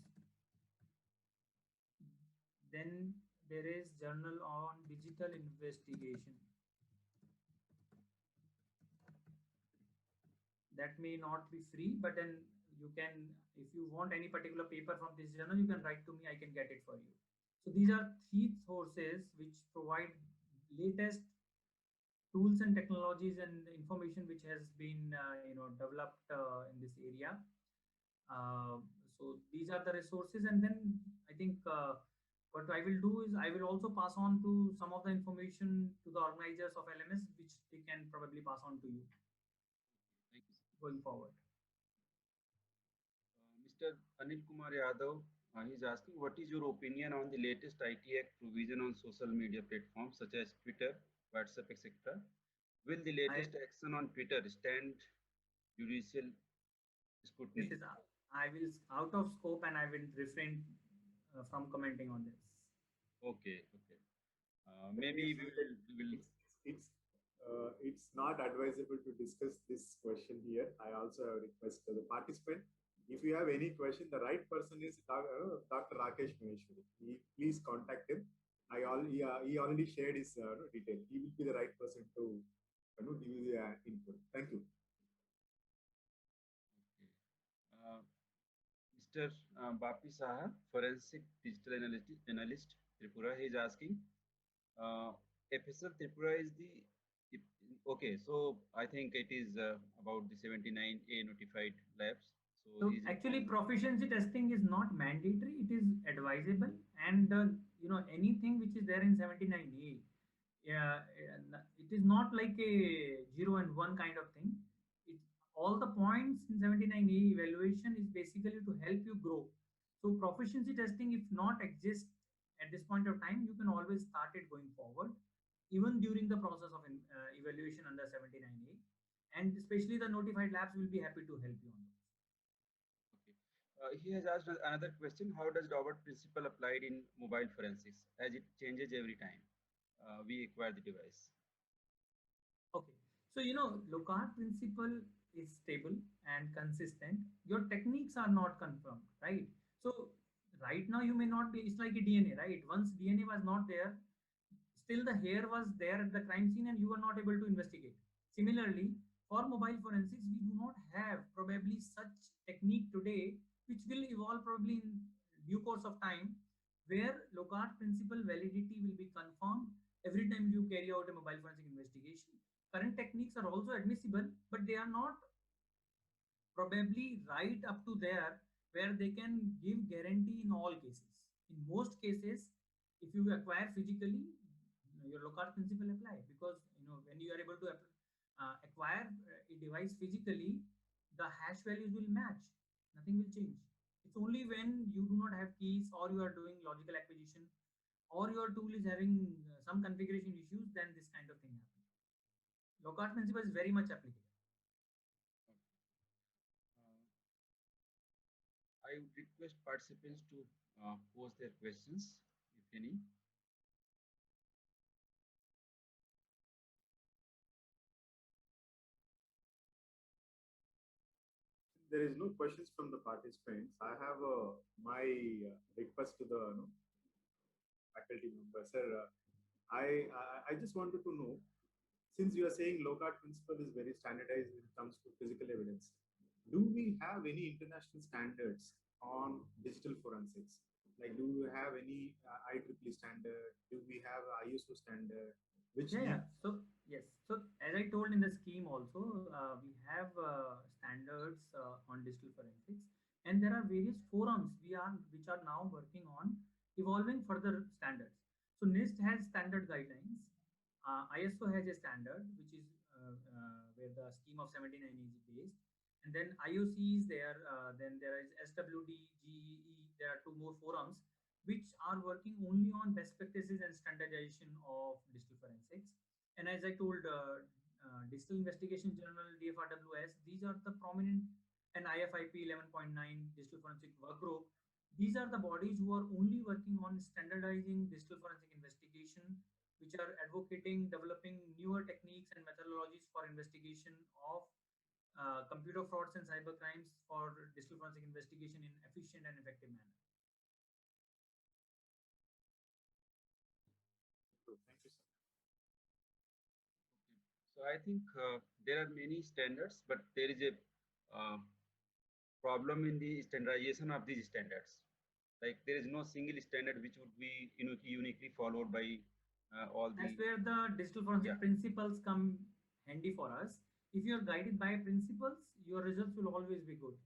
Then there is Journal on Digital Investigation. That may not be free, but then you can, if you want any particular paper from this journal, you can write to me, I can get it for you. So these are three sources which provide latest tools and technologies and information which has been developed in this area. uh, so these are the resources, and then I think what I will do is I will also pass on to some of the information to the organizers of LMS, which they can probably pass on to you Thank you, sir. going forward. Mr. Anil Kumar Yadav, he's asking, what is your opinion on the latest IT Act provision on social media platforms such as Twitter, WhatsApp, etc.? Will the I latest action on Twitter stand judicial This scrutiny? is I will out of scope, and I will refrain from commenting on this. Okay, okay. Let me Maybe just say that we will. it's not advisable to discuss this question here. I also have a request to the participant. If you have any question, the right person is Dr. Rakesh Maheshwari. Please contact him. He already shared his detail. He will be the right person to give you the input. Thank you. Okay. Mr. Bapi Saha, forensic digital analyst Tripura, he is asking, uh, FSL Tripura is the okay. So I think it is about the 79A notified labs. So So he's actually, informed. proficiency testing is not mandatory; it is advisable, and anything which is there in 79A, yeah, it is not like a 0 and 1 kind of thing. It all the points in 79A evaluation is basically to help you grow. So proficiency testing, if not exist at this point of time, you can always start it going forward, even during the process of evaluation under 79A, and especially the notified labs will be happy to help you on those. Okay. He has asked another question. How does Daubert principle applied in mobile forensics as it changes every time we acquire the device? Okay. So, Locard principle is stable and consistent. Your techniques are not confirmed, right? So, right now you may not be, it's like a DNA, right? Once DNA was not there, still the hair was there at the crime scene and you were not able to investigate. Similarly, for mobile forensics, we do not have probably such technique today, which will evolve probably in due course of time, where Locard principle validity will be confirmed every time you carry out a mobile forensic investigation. Current techniques are also admissible, but they are not probably right up to there where they can give guarantee in all cases. In most cases, if you acquire physically, your Locard principle apply, because when you are able to acquire a device physically, the hash values will match. Nothing will change. It's only when you do not have keys, or you are doing logical acquisition, or your tool is having some configuration issues, then this kind of thing happens. Locard principle is very much applicable. Uh, I would request participants to pose their questions, if any. There is no questions from the participants. I have my request to the faculty member, sir. I just wanted to know, since you are saying Locard principle is very standardized when it comes to physical evidence, do we have any international standards on digital forensics? Like, do you have any IEEE standard? Do we have ISO standard? Which Yeah, need? yeah. So yes. So as I told in the scheme also, we have standards on digital forensics, and there are various forums which are now working on evolving further standards. So NIST has standard guidelines. ISO has a standard which is where the scheme of 79 is based, and then IOC is there. Then there is SWD, GEE. There are two more forums which are working only on best practices and standardization of digital forensics. And as I told, Digital Investigation Journal, DFRWS, these are the prominent, and IFIP 11.9 Digital Forensic Work Group. These are the bodies who are only working on standardizing digital forensic investigation, which are advocating developing newer techniques and methodologies for investigation of computer frauds and cyber crimes for digital forensic investigation in efficient and effective manner. Thank you, sir. So I think there are many standards, but there is a problem in the standardization of these standards. Like there is no single standard which would be uniquely followed by all That's the. where the digital Yeah. forensic principles come handy for us. If you are guided by principles, your results will always be good.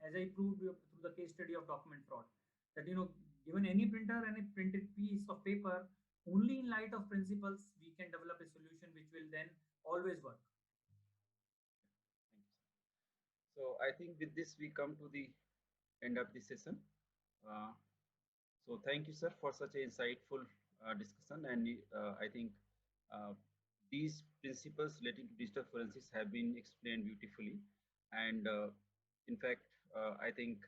As I proved through the case study of document fraud, that given any printer and a printed piece of paper, only in light of principles we can develop a solution which will then always work. Thank you, sir. So I think with this we come to the end of the session. Uh, so thank you, sir, for such an insightful discussion. And I think uh, these principles relating to digital forensics have been explained beautifully. And in fact, I think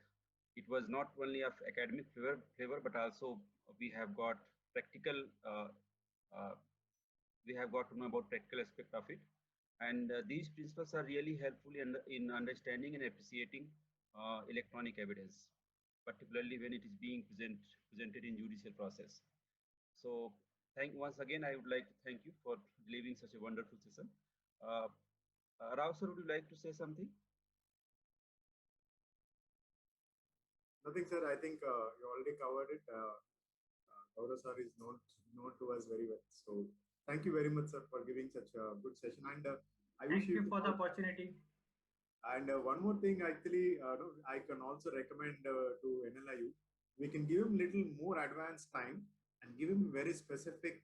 it was not only of academic flavor, but also we have got practical. Uh, we have got to know about practical aspect of it. And these principles are really helpful in understanding and appreciating electronic evidence, particularly when it is being presented in judicial process. So once again, I would like to thank you for delivering such a wonderful session. Rao sir, would you like to say something? Nothing, sir. I think you already covered it. Gaurav sir is known to us very well. So thank you very much, sir, for giving such a good session. And I wish Thank you you for the opportunity. And one more thing, actually, no, I can also recommend to NLIU. We can give him little more advanced time and give him very specific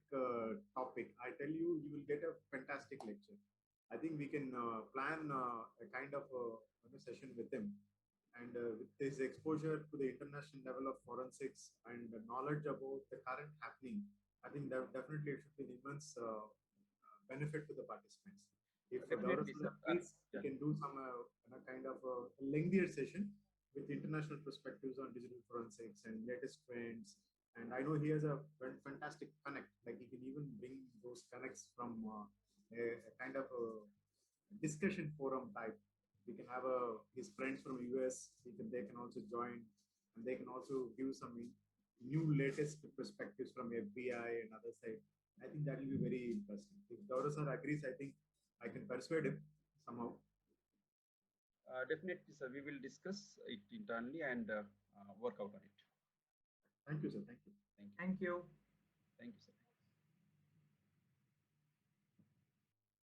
topic. I tell you, you will get a fantastic lecture. I think we can plan a kind of session with him. And with his exposure to the international level of forensics and the knowledge about the current happening, I think that definitely it should be an immense benefit to the participants. If Gaurav Definitely, sir. please, we Yeah. can do some kind of a lengthier session with international perspectives on digital forensics and latest trends. And I know he has a fantastic connect. Like he can even bring those connects from a kind of a discussion forum type. We can have his friends from US. They can also join, and they can also give some new latest perspectives from FBI and other side. I think that will be very interesting. If Gaurav sir agrees, I think I can persuade him somehow. Definitely, sir. We will discuss it internally and work out on it. Thank you, sir. Thank you. Thank you. Thank you. Thank you, sir.